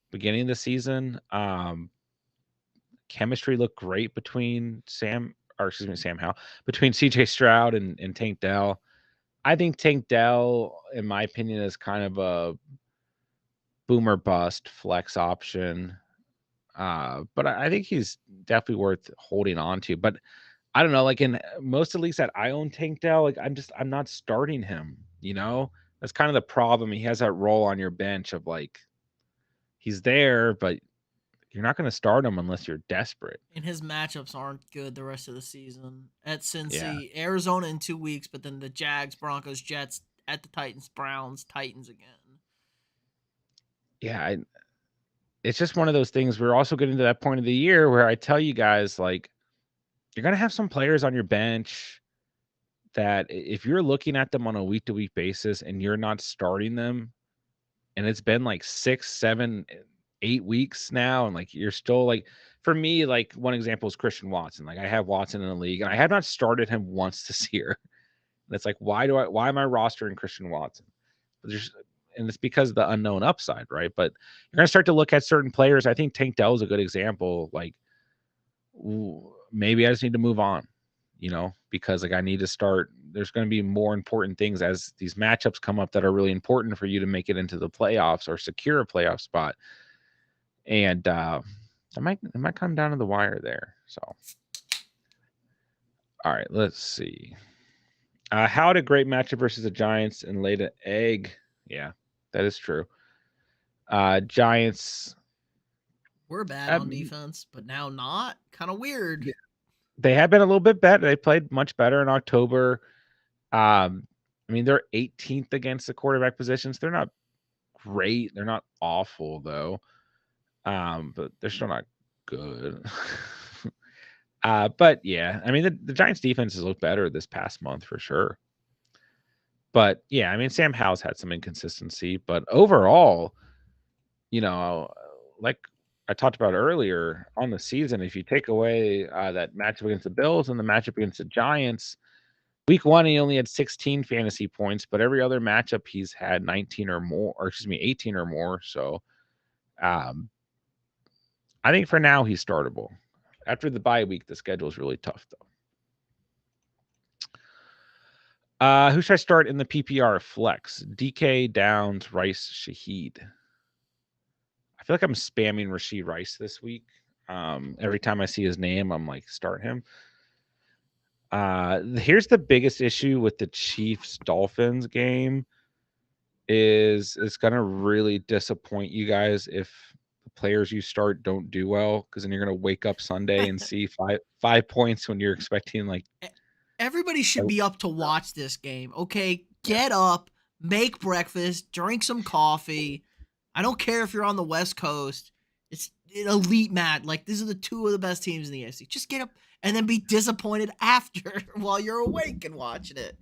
beginning of the season. Chemistry looked great between Sam Howell, between CJ Stroud and Tank Dell. I think Tank Dell, in my opinion, is kind of a boomer bust flex option. But I think he's definitely worth holding on to. But I don't know, like in most of the leagues that I own Tank Dell, like I'm not starting him, That's kind of the problem. He has that role on your bench of like he's there, but you're not going to start him unless you're desperate. And his matchups aren't good the rest of the season. At Yeah. Cincy, Arizona in 2 weeks, but then the Jags, Broncos, Jets, at the Titans, Browns, Titans again. Yeah, it's just one of those things. We're also getting to that point of the year where I tell you guys, like, you're going to have some players on your bench that if you're looking at them on a week to week basis and you're not starting them, and it's been like 6, 7, 8 weeks now, and like you're still like, for me, like one example is Christian Watson. Like I have Watson in the league and I have not started him once this year. And it's like, why am I rostering Christian Watson? There's and it's because of the unknown upside, right? But you're going to start to look at certain players. I think Tank Dell is a good example. Like, maybe I just need to move on, because like I need to start. There's going to be more important things as these matchups come up that are really important for you to make it into the playoffs or secure a playoff spot. And it might come down to the wire there. So, all right, let's see. How had a great matchup versus the Giants and laid an egg. Yeah, that is true. Giants. We're bad on defense, but now not. Kind of weird. They have been a little bit better. They played much better in October. I mean, they're 18th against the quarterback positions. They're not great. They're not awful though. But they're still not good. But yeah, I mean, the Giants defense has looked better this past month for sure. But yeah, I mean, Sam Howell's had some inconsistency, but overall, like I talked about earlier on the season, if you take away that matchup against the Bills and the matchup against the Giants, week 1 he only had 16 fantasy points, but every other matchup he's had 19 or more, or excuse me, 18 or more. So I think for now he's startable. After the bye week, the schedule is really tough though. Who should I start in the PPR flex? DK, Downs, Rice, Shaheed. I feel like I'm spamming Rashid Rice this week. Every time I see his name, I'm like, start him. Here's the biggest issue with the Chiefs Dolphins game is it's gonna really disappoint you guys if the players you start don't do well, because then you're gonna wake up Sunday and see five points when you're expecting like Everybody should be up to watch this game. Okay, get up, make breakfast, drink some coffee. I don't care if you're on the West Coast. It's an elite match. Like, these are the two of the best teams in the AFC. Just get up and then be disappointed after while you're awake and watching it.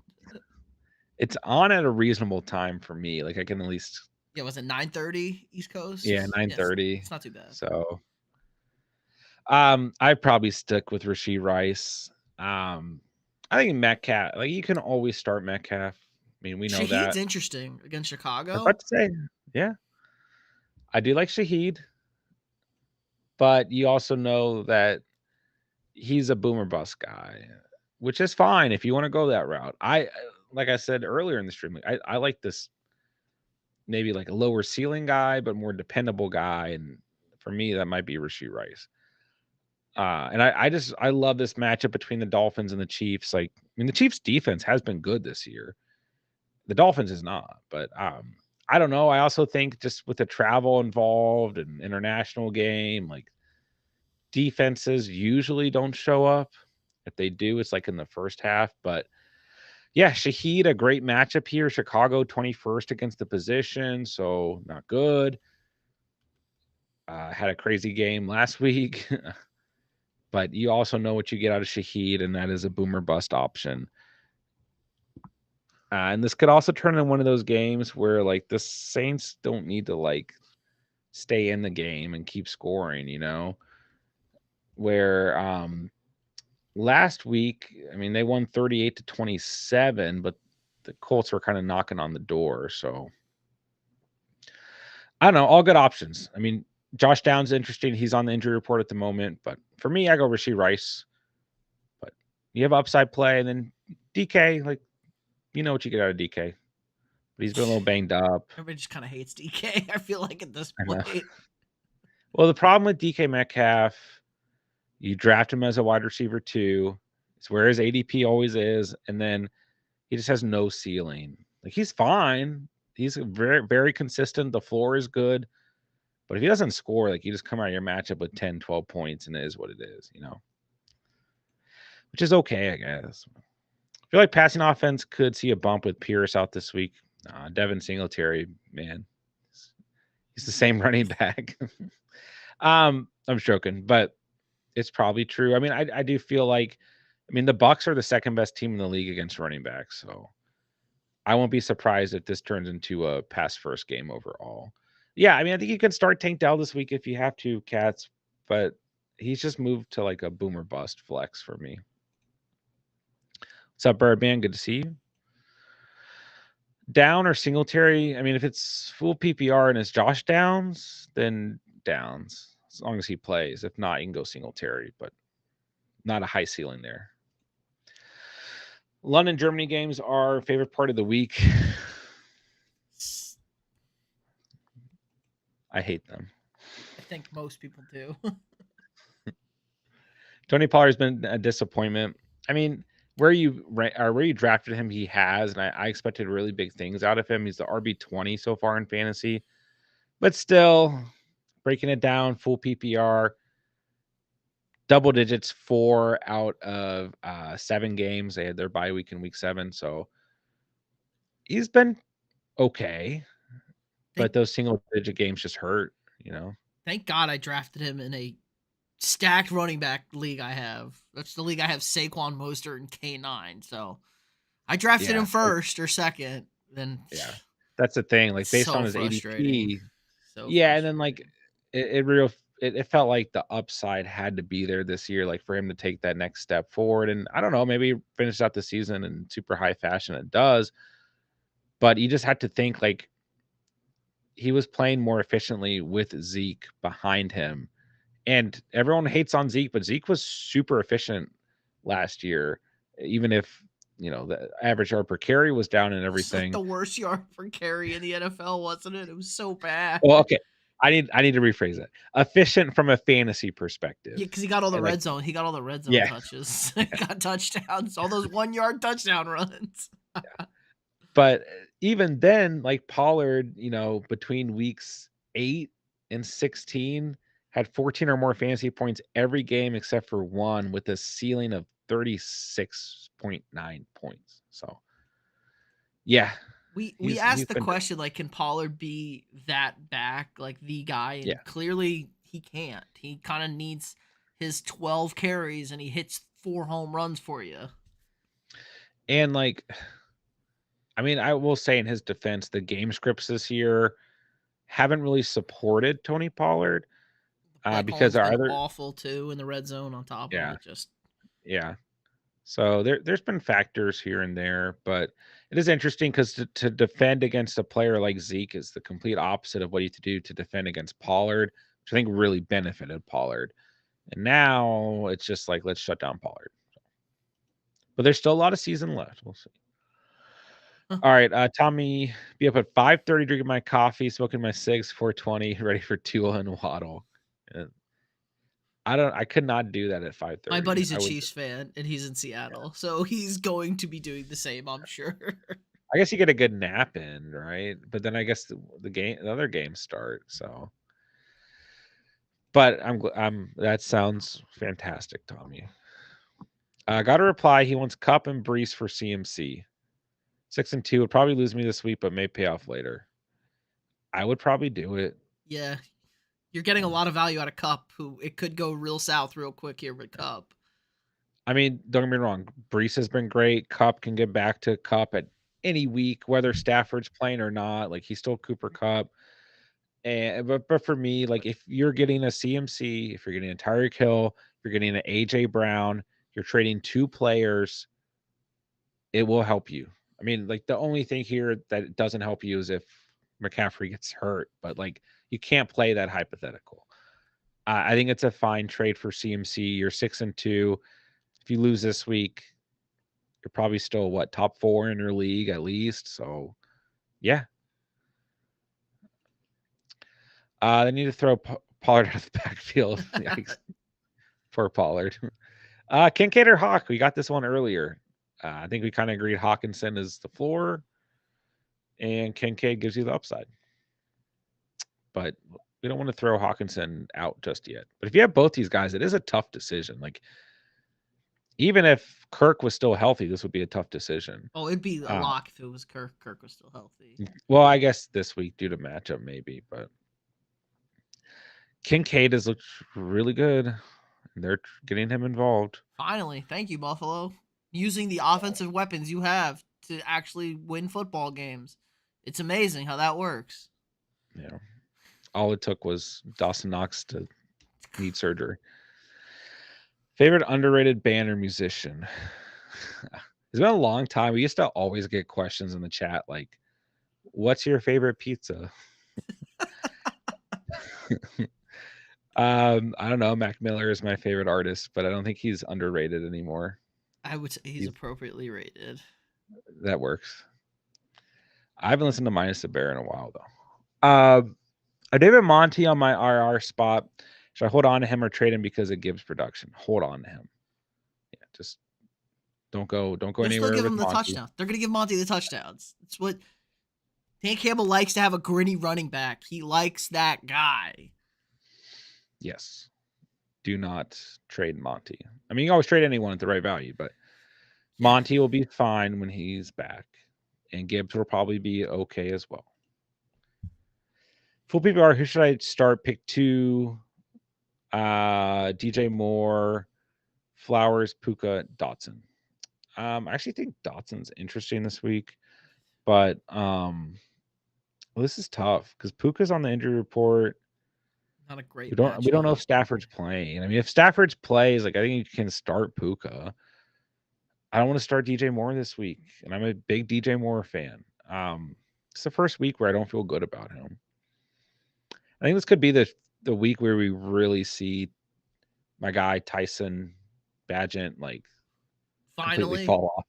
It's on at a reasonable time for me. Like I can at least Was it 9:30 East Coast? Yeah, Yes, 9:30. it's not too bad. So I'd probably stick with Rashid Rice. I think Metcalf, like you can always start Metcalf. I mean, we know Shaheed's that. interesting against I was Chicago. about to say, yeah. I do like Shaheed, but you also know that he's a boomer bust guy, which is fine if you want to go that route. Like I said earlier in the stream, I like this maybe like a lower ceiling guy, but more dependable guy. And for me, that might be Rashid Rice. And I love this matchup between the Dolphins and the Chiefs. Like, I mean, the Chiefs defense has been good this year. The Dolphins is not, but I don't know. I also think just with the travel involved and international game, like defenses usually don't show up. If they do, it's like in the first half. But yeah, Shaheed, a great matchup here. Chicago 21st against the position, so not good. Had a crazy game last week. But you also know what you get out of Shaheed, and that is a boomer bust option. And this could also turn into one of those games where like the Saints don't need to like stay in the game and keep scoring, where last week, I mean, they won 38-27, but the Colts were kind of knocking on the door. So I don't know, all good options. I mean, Josh Downs interesting. He's on the injury report at the moment, but for me, I go Rashid Rice. But you have upside play, and then DK, like you know what you get out of DK. But he's been a little banged up. Everybody just kind of hates DK. I feel like at this point. Well, the problem with DK Metcalf, you draft him as a wide receiver too. It's where his ADP always is, and then he just has no ceiling. Like he's fine. He's very, very consistent. The floor is good. But if he doesn't score, like you just come out of your matchup with 10, 12 points, and it is what it is, which is okay, I guess. I feel like passing offense could see a bump with Pierce out this week. Devin Singletary, man, he's the same running back. I'm joking, but it's probably true. I mean, I do feel like, I mean, the Bucks are the second best team in the league against running backs, so I won't be surprised if this turns into a pass first game overall. Yeah, I mean, I think you can start Tank Dell this week if you have to, Cats, but he's just moved to like a boomer bust flex for me. What's up, Birdman? Good to see you. Down or Singletary. I mean, if it's full PPR and it's Josh Downs, then Downs as long as he plays. If not, you can go Singletary, but not a high ceiling there. London Germany games are favorite part of the week. I hate them. I think most people do. Tony Pollard's been a disappointment. I mean, where you drafted him, he has, and I expected really big things out of him. He's the RB20 so far in fantasy, but still breaking it down full PPR, double digits 4 out of 7 games. They had their bye week in week 7, so he's been okay, but thank those single digit games just hurt, you know. thank God I drafted him in a stacked running back league I have. That's the league I have Saquon Mostert and K9. So I drafted him Yeah, first or second. Then yeah. That's the thing. Like based on so his frustrating. ADP, So yeah, and then like frustrating. it felt like the upside had to be there this year, like for him to take that next step forward. And I don't know, maybe finish out the season in super high fashion. It does, but you just had to think like he was playing more efficiently with Zeke behind him. And everyone hates on Zeke, but Zeke was super efficient last year, even if the average yard per carry was down and It was like everything. the worst yard per carry in the NFL, wasn't it? It was so bad. Well, okay. I need to rephrase it. Efficient from a fantasy perspective. Yeah, because he got all the And like, red zone. He got all the red zone yeah, touches. Got touchdowns. All those 1 yard touchdown runs. but even then, like Pollard, between weeks 8 and 16 had 14 or more fantasy points every game except for one with a ceiling of 36.9 points. So, yeah, We he's asked the been question like, can Pollard be that back, like the guy? yeah. And clearly he can't. He kind of needs his 12 carries and he hits 4 home runs for you. And like I mean, I will say in his defense, the game scripts this year haven't really supported Tony Pollard The play because calling's our been other awful too in the red zone. On top of yeah, it, just yeah. So there's been factors here and there, but it is interesting because to defend against a player like Zeke is the complete opposite of what you have to do to defend against Pollard, which I think really benefited Pollard. And now it's just like let's shut down Pollard. But there's still a lot of season left. We'll see. huh. All right, Tommy, be up at 5:30 drinking my coffee, smoking my cigs, 4:20, ready for Tua and Waddle. And I could not do that at My 5:30. buddy's a I would Chiefs fan and he's in Seattle, so he's going to be doing the same, I'm sure. I guess you get a good nap in, right? But then I guess the other games start. So, but I'm that sounds fantastic, Tommy. Got a reply. He wants Cup and Brees for CMC. 6-2 would probably lose me this week, but may pay off later. I would probably do it. Yeah, you're getting a Yeah. lot of value out of Cup, who it could go real south real quick here with Cup. I mean, don't get me wrong. Brees has been great. Cup can get back to Cup at any week, whether Stafford's playing or not. Like he's still Cooper Cup. And but for me, like if you're getting a CMC, if you're getting a Tyreek Hill, if you're getting an AJ Brown, you're trading 2 players, it will help you. I mean, like the only thing here that it doesn't help you is if McCaffrey gets hurt, but like you can't play that hypothetical. I think it's a fine trade for CMC. You're 6-2. If you lose this week, you're probably still top 4 in your league at least. So yeah, they need to throw Pollard out of the backfield. Yikes. Poor Pollard. Kincaid or Hawk? We got this one earlier. I think we kind of agreed Hawkinson is the floor, and Kincaid gives you the upside. But we don't want to throw Hawkinson out just yet. But if you have both these guys, it is a tough decision. Like even if Kirk was still healthy, this would be a tough decision. Oh, it'd be a Uh, lock if it was Kirk. Kirk was still healthy. well, I guess this week due to matchup maybe, but Kincaid has looked really good. And they're getting him involved. Finally, thank you, Buffalo. Using the offensive weapons you have to actually win football games. It's amazing how that works. Yeah. All it took was Dawson Knox to need surgery. Favorite underrated band or musician? It's been a long time. We used to always get questions in the chat like What's your favorite pizza? I don't know. Mac Miller is my favorite artist, but I don't think he's underrated anymore. I would say he's He's appropriately rated. that works. I haven't listened to Minus the Bear in a while though. David Monty on my RR spot. Should I hold on to him or trade him because of Gibbs production? Hold on to him. Yeah, just don't go They'll still anywhere give with him the Monty. touchdown. They're going to give Monty the touchdowns. It's what Dan Campbell likes to have, a gritty running back. He likes that guy. Yes. Do not trade Monty. I mean, you always trade anyone at the right value, but Yeah. Monty will be fine when he's back, and Gibbs will probably be okay as well. Full PPR, who should I start? Pick two. DJ Moore, Flowers, Puka, Dotson. I actually think Dotson's interesting this week, but well, this is tough because Puka's on the injury report. Not a We great don't know if matchup. Stafford's playing. I mean, if Stafford's plays, like I think you can start Puka. I don't want to start DJ Moore this week, and I'm a big DJ Moore fan. It's the first week where I don't feel good about him. I think this could be the week where we really see my guy Tyson Badgett like completely Finally, fall off.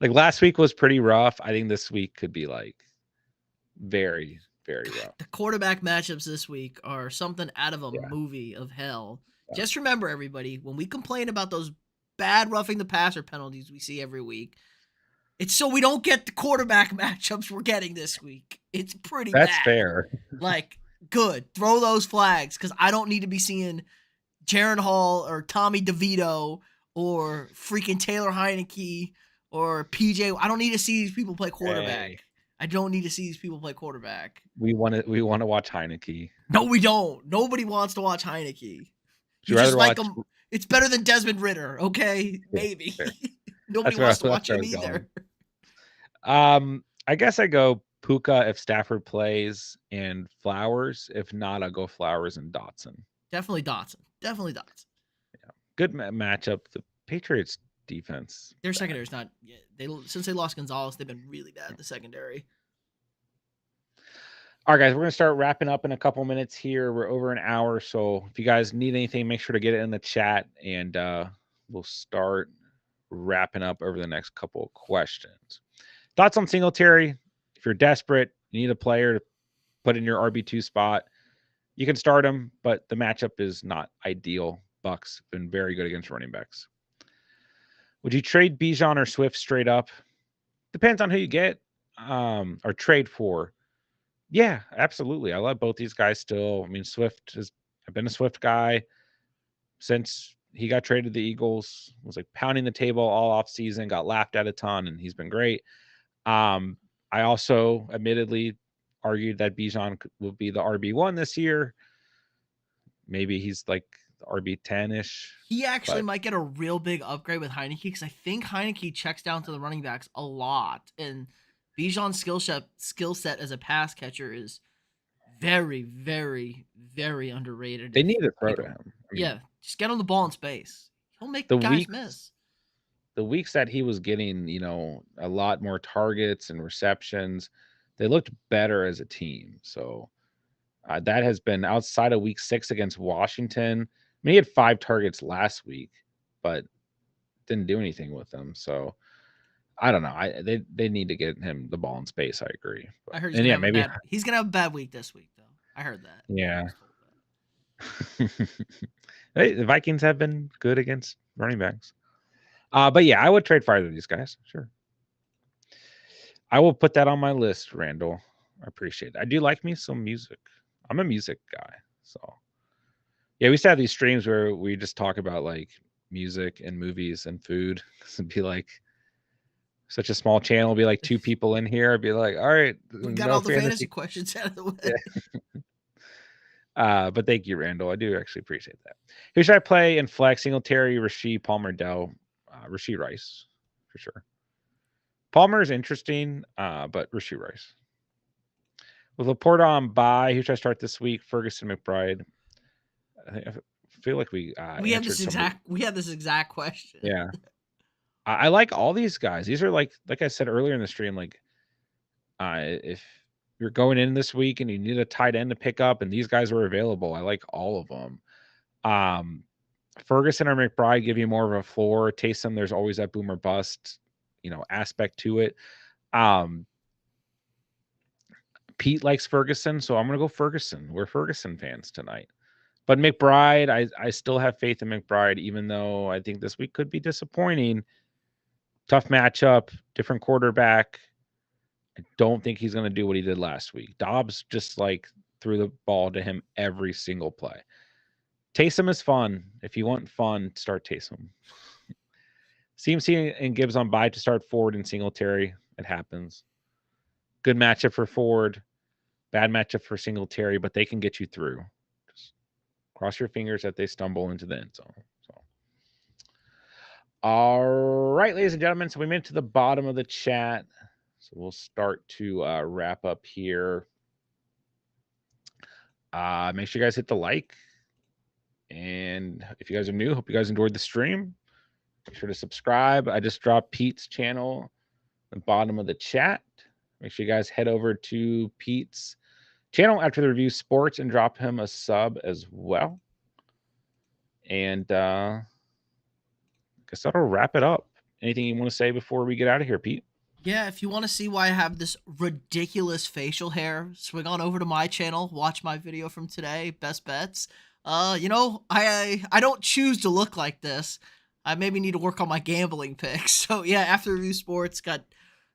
Like last week was pretty rough. I think this week could be like very, very God, rough. the quarterback matchups this week are something out of a Yeah. movie of hell. Yeah. Just remember, everybody, when we complain about those bad roughing the passer penalties we see every week, it's so we don't get the quarterback matchups we're getting this week. It's pretty That's bad. fair. Like, good. Throw those flags because I don't need to be seeing Jaron Hall or Tommy DeVito or freaking Taylor Heineke or PJ. I don't need to see these people play quarterback. Hey, I don't need to see these people play quarterback. we want to watch Heineke. No, we don't. Nobody wants to watch Heineke. Would You you just rather like watch? him. It's better than Desmond Ritter, okay? Yeah, Maybe. fair. Nobody That's where wants to that's watch where I him was going. either. I guess I go Puka if Stafford plays and Flowers. If not, I'll go Flowers and Dotson. Definitely Dotson. Definitely Dotson. Good matchup. The Patriots defense Their bad. secondary's not. They since they lost Gonzalez, they've been really bad in the secondary. All right, guys, we're gonna start wrapping up in a couple minutes here. We're over an hour, so if you guys need anything, make sure to get it in the chat, and we'll start wrapping up over the next couple of questions. Thoughts on Singletary? If you're desperate, you need a player to put in your RB2 spot, you can start him, but the matchup is not ideal. Bucks been very good against running backs. Would you trade Bijan or Swift straight up? Depends on who you get, or trade for. Yeah, absolutely. I love both these guys still. I mean, I've been a Swift guy since he got traded to the Eagles. Was like pounding the table all off season, got laughed at a ton, and he's been great. I also admittedly argued that Bijan will be the RB1 this year. Maybe he's like RB10 ish, He actually but might get a real big upgrade with Heineke because I think Heineke checks down to the running backs a lot, and Bijan's skill set as a pass catcher is very, very, very underrated. they If need to you throw to don't, him. I mean, yeah, just get him the ball in space. He'll the make guys weeks miss. the weeks that he was getting, a lot more targets and receptions, they looked better as a team. So that has been outside of week 6 against Washington. I mean, he had 5 targets last week, but didn't do anything with them. So I don't know. They need to get him the ball in space. I agree. I But heard he's and gonna yeah, have a maybe bad. He's gonna have a bad week this week, though. I heard that. I yeah. was told that. Hey, the Vikings have been good against running backs. But yeah, I would trade for either of these guys. Sure. I will put that on my list, Randall. I appreciate it. I do like me some music. I'm a music guy. So yeah, we used to have these streams where we just talk about like music and movies and food. It'd be like such a small channel, be like 2 people in here. I'd be like, all right, We got no all the fantasy fantasy. questions out of the Yeah. way. But thank you, Randall. I do actually appreciate that. Who should I play in flex? Singletary, Rasheed, Palmer, Dell, Rasheed Rice for sure. Palmer is interesting, but Rasheed Rice. With Laporta on bye, who should I start this week? Ferguson, McBride. I feel like we We have answered this some of exact. We have this exact question. yeah. I like all these guys. These are like I said earlier in the stream, like if you're going in this week and you need a tight end to pick up, and these guys are available. I like all of them. Ferguson or McBride give you more of a floor. Taysom, there's always that boomer bust, aspect to it. Pete likes Ferguson, so I'm gonna go Ferguson. We're Ferguson fans tonight. But McBride, I still have faith in McBride, even though I think this week could be disappointing. Tough matchup, different quarterback. I don't think he's going to do what he did last week. Dobbs just threw the ball to him every single play. Taysom is fun. If you want fun, start Taysom. CMC and Gibbs on bye to start Ford and Singletary. It happens. Good matchup for Ford. Bad matchup for Singletary, but they can get you through. Just cross your fingers that they stumble into the end zone. So, all right, ladies and gentlemen. So we made it to the bottom of the chat. So we'll start to wrap up here. Make sure you guys hit the like. And if you guys are new, hope you guys enjoyed the stream. Make sure to subscribe. I just dropped Pete's channel at the bottom of the chat. Make sure you guys head over to Pete's channel After the Review Sports and drop him a sub as well. And I guess that'll wrap it up. Anything you want to say before we get out of here, Pete? Yeah, if you want to see why I have this ridiculous facial hair, swing on over to my channel, watch my video from today, best bets. I don't choose to look like this. I maybe need to work on my gambling picks. So yeah, After Review Sports got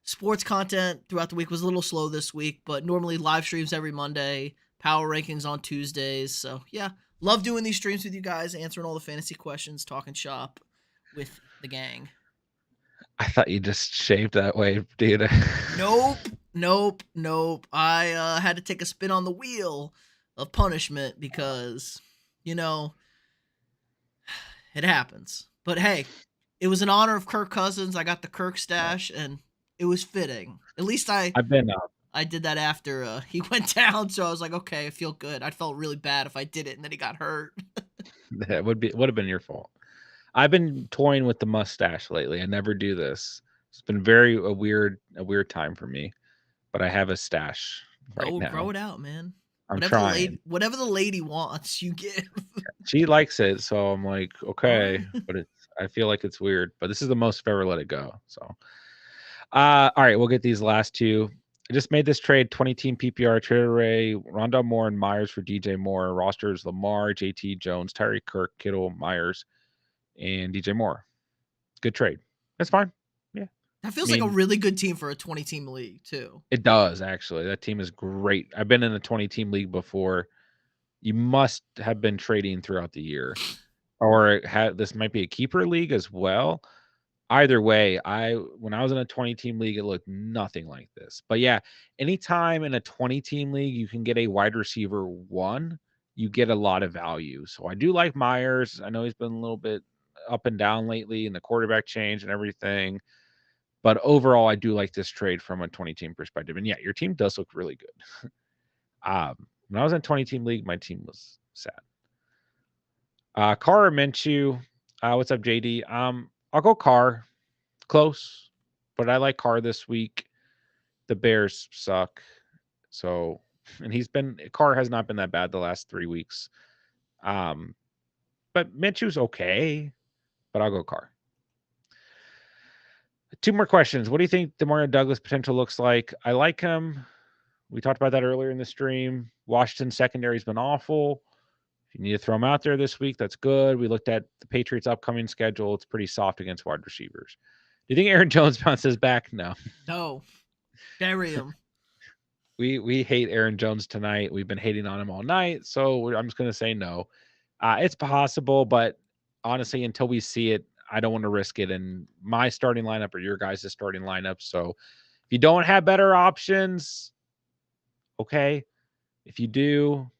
sports content throughout the week. Was a little slow this week, but normally live streams every Monday, power rankings on Tuesdays. So yeah, love doing these streams with you guys, answering all the fantasy questions, talking shop with the gang. I thought you just shaved that way, dude. Nope. I had to take a spin on the wheel of punishment because, it happens. But hey, it was in honor of Kirk Cousins. I got the Kirk stash, and it was fitting. At least I've been I did that after he went down, so I was like, okay, I feel good. I felt really bad if I did it and then he got hurt. That would have been your fault. I've been toying with the mustache lately. I never do this. It's been a weird time for me, but I have a stash right now. Grow it out, man. I'm trying. Whatever the lady wants, you give. She likes it, so I'm like, okay, but I feel like it's weird. But this is the most I've ever let it go. So, all right, we'll get these last two. I just made this trade: 20-team PPR trade array, Rondell Moore and Myers for DJ Moore. Rosters: Lamar, JT, Jones, Tyree Kirk, Kittle, Myers, and DJ Moore. Good trade. That's fine. Yeah. That feels like a really good team for a 20-team league, too. It does, actually. That team is great. I've been in a 20-team league before. You must have been trading throughout the year. Or this might be a keeper league as well. Either way, when I was in a 20-team league, it looked nothing like this. But yeah, anytime in a 20-team league you can get a wide receiver one, you get a lot of value. So I do like Myers. I know he's been a little bit up and down lately in the quarterback change and everything. But overall, I do like this trade from a 20-team perspective. And yeah, your team does look really good. When I was in a 20-team league, my team was sad. Carr Minshew. What's up, JD? I'll go Carr. Close, but I like Carr this week. The Bears suck. So, and Carr has not been that bad the last 3 weeks. But Minshew's okay, but I'll go Carr. 2 more questions. What do you think Demario Douglas potential looks like? I like him. We talked about that earlier in the stream. Washington secondary has been awful. If you need to throw him out there this week, that's good. We looked at the Patriots' upcoming schedule. It's pretty soft against wide receivers. Do you think Aaron Jones bounces back? No. No. Bury him. We hate Aaron Jones tonight. We've been hating on him all night. So I'm just going to say no. It's possible, but honestly, until we see it, I don't want to risk it in my starting lineup or your guys' starting lineup. So if you don't have better options, okay. If you do,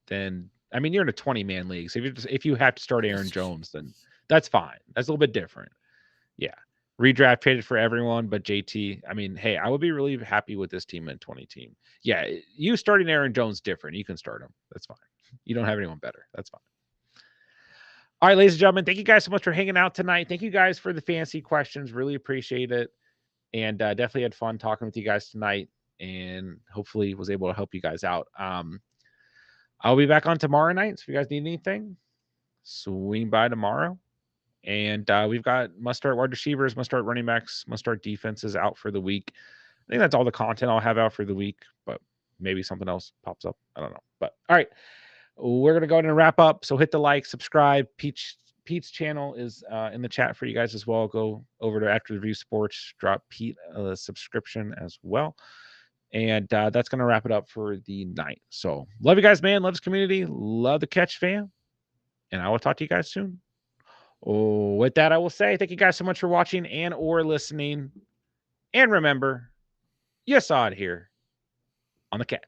then you're in a 20-man league. So if you have to start Aaron Jones, then that's fine. That's a little bit different. Yeah. Redraft traded for everyone but JT. Hey, I would be really happy with this team in 20-team. Yeah, you starting Aaron Jones different. You can start him. That's fine. You don't have anyone better. That's fine. All right, ladies and gentlemen, thank you guys so much for hanging out tonight. Thank you guys for the fancy questions. Really appreciate it. And definitely had fun talking with you guys tonight. and hopefully was able to help you guys out. I'll be back on tomorrow night. So if you guys need anything, swing by tomorrow. And we've got must start wide receivers, must start running backs, must start defenses out for the week. I think that's all the content I'll have out for the week, but maybe something else pops up. I don't know. But all right, we're going to go ahead and wrap up. So hit the like, subscribe. Pete's channel is in the chat for you guys as well. Go over to After the Review Sports, drop Pete a subscription as well. And that's going to wrap it up for the night. So love you guys, man. Love this community. Love the Catch fam. And I will talk to you guys soon. Oh, with that, I will say thank you guys so much for watching and or listening. And remember, you saw it here on the Catch.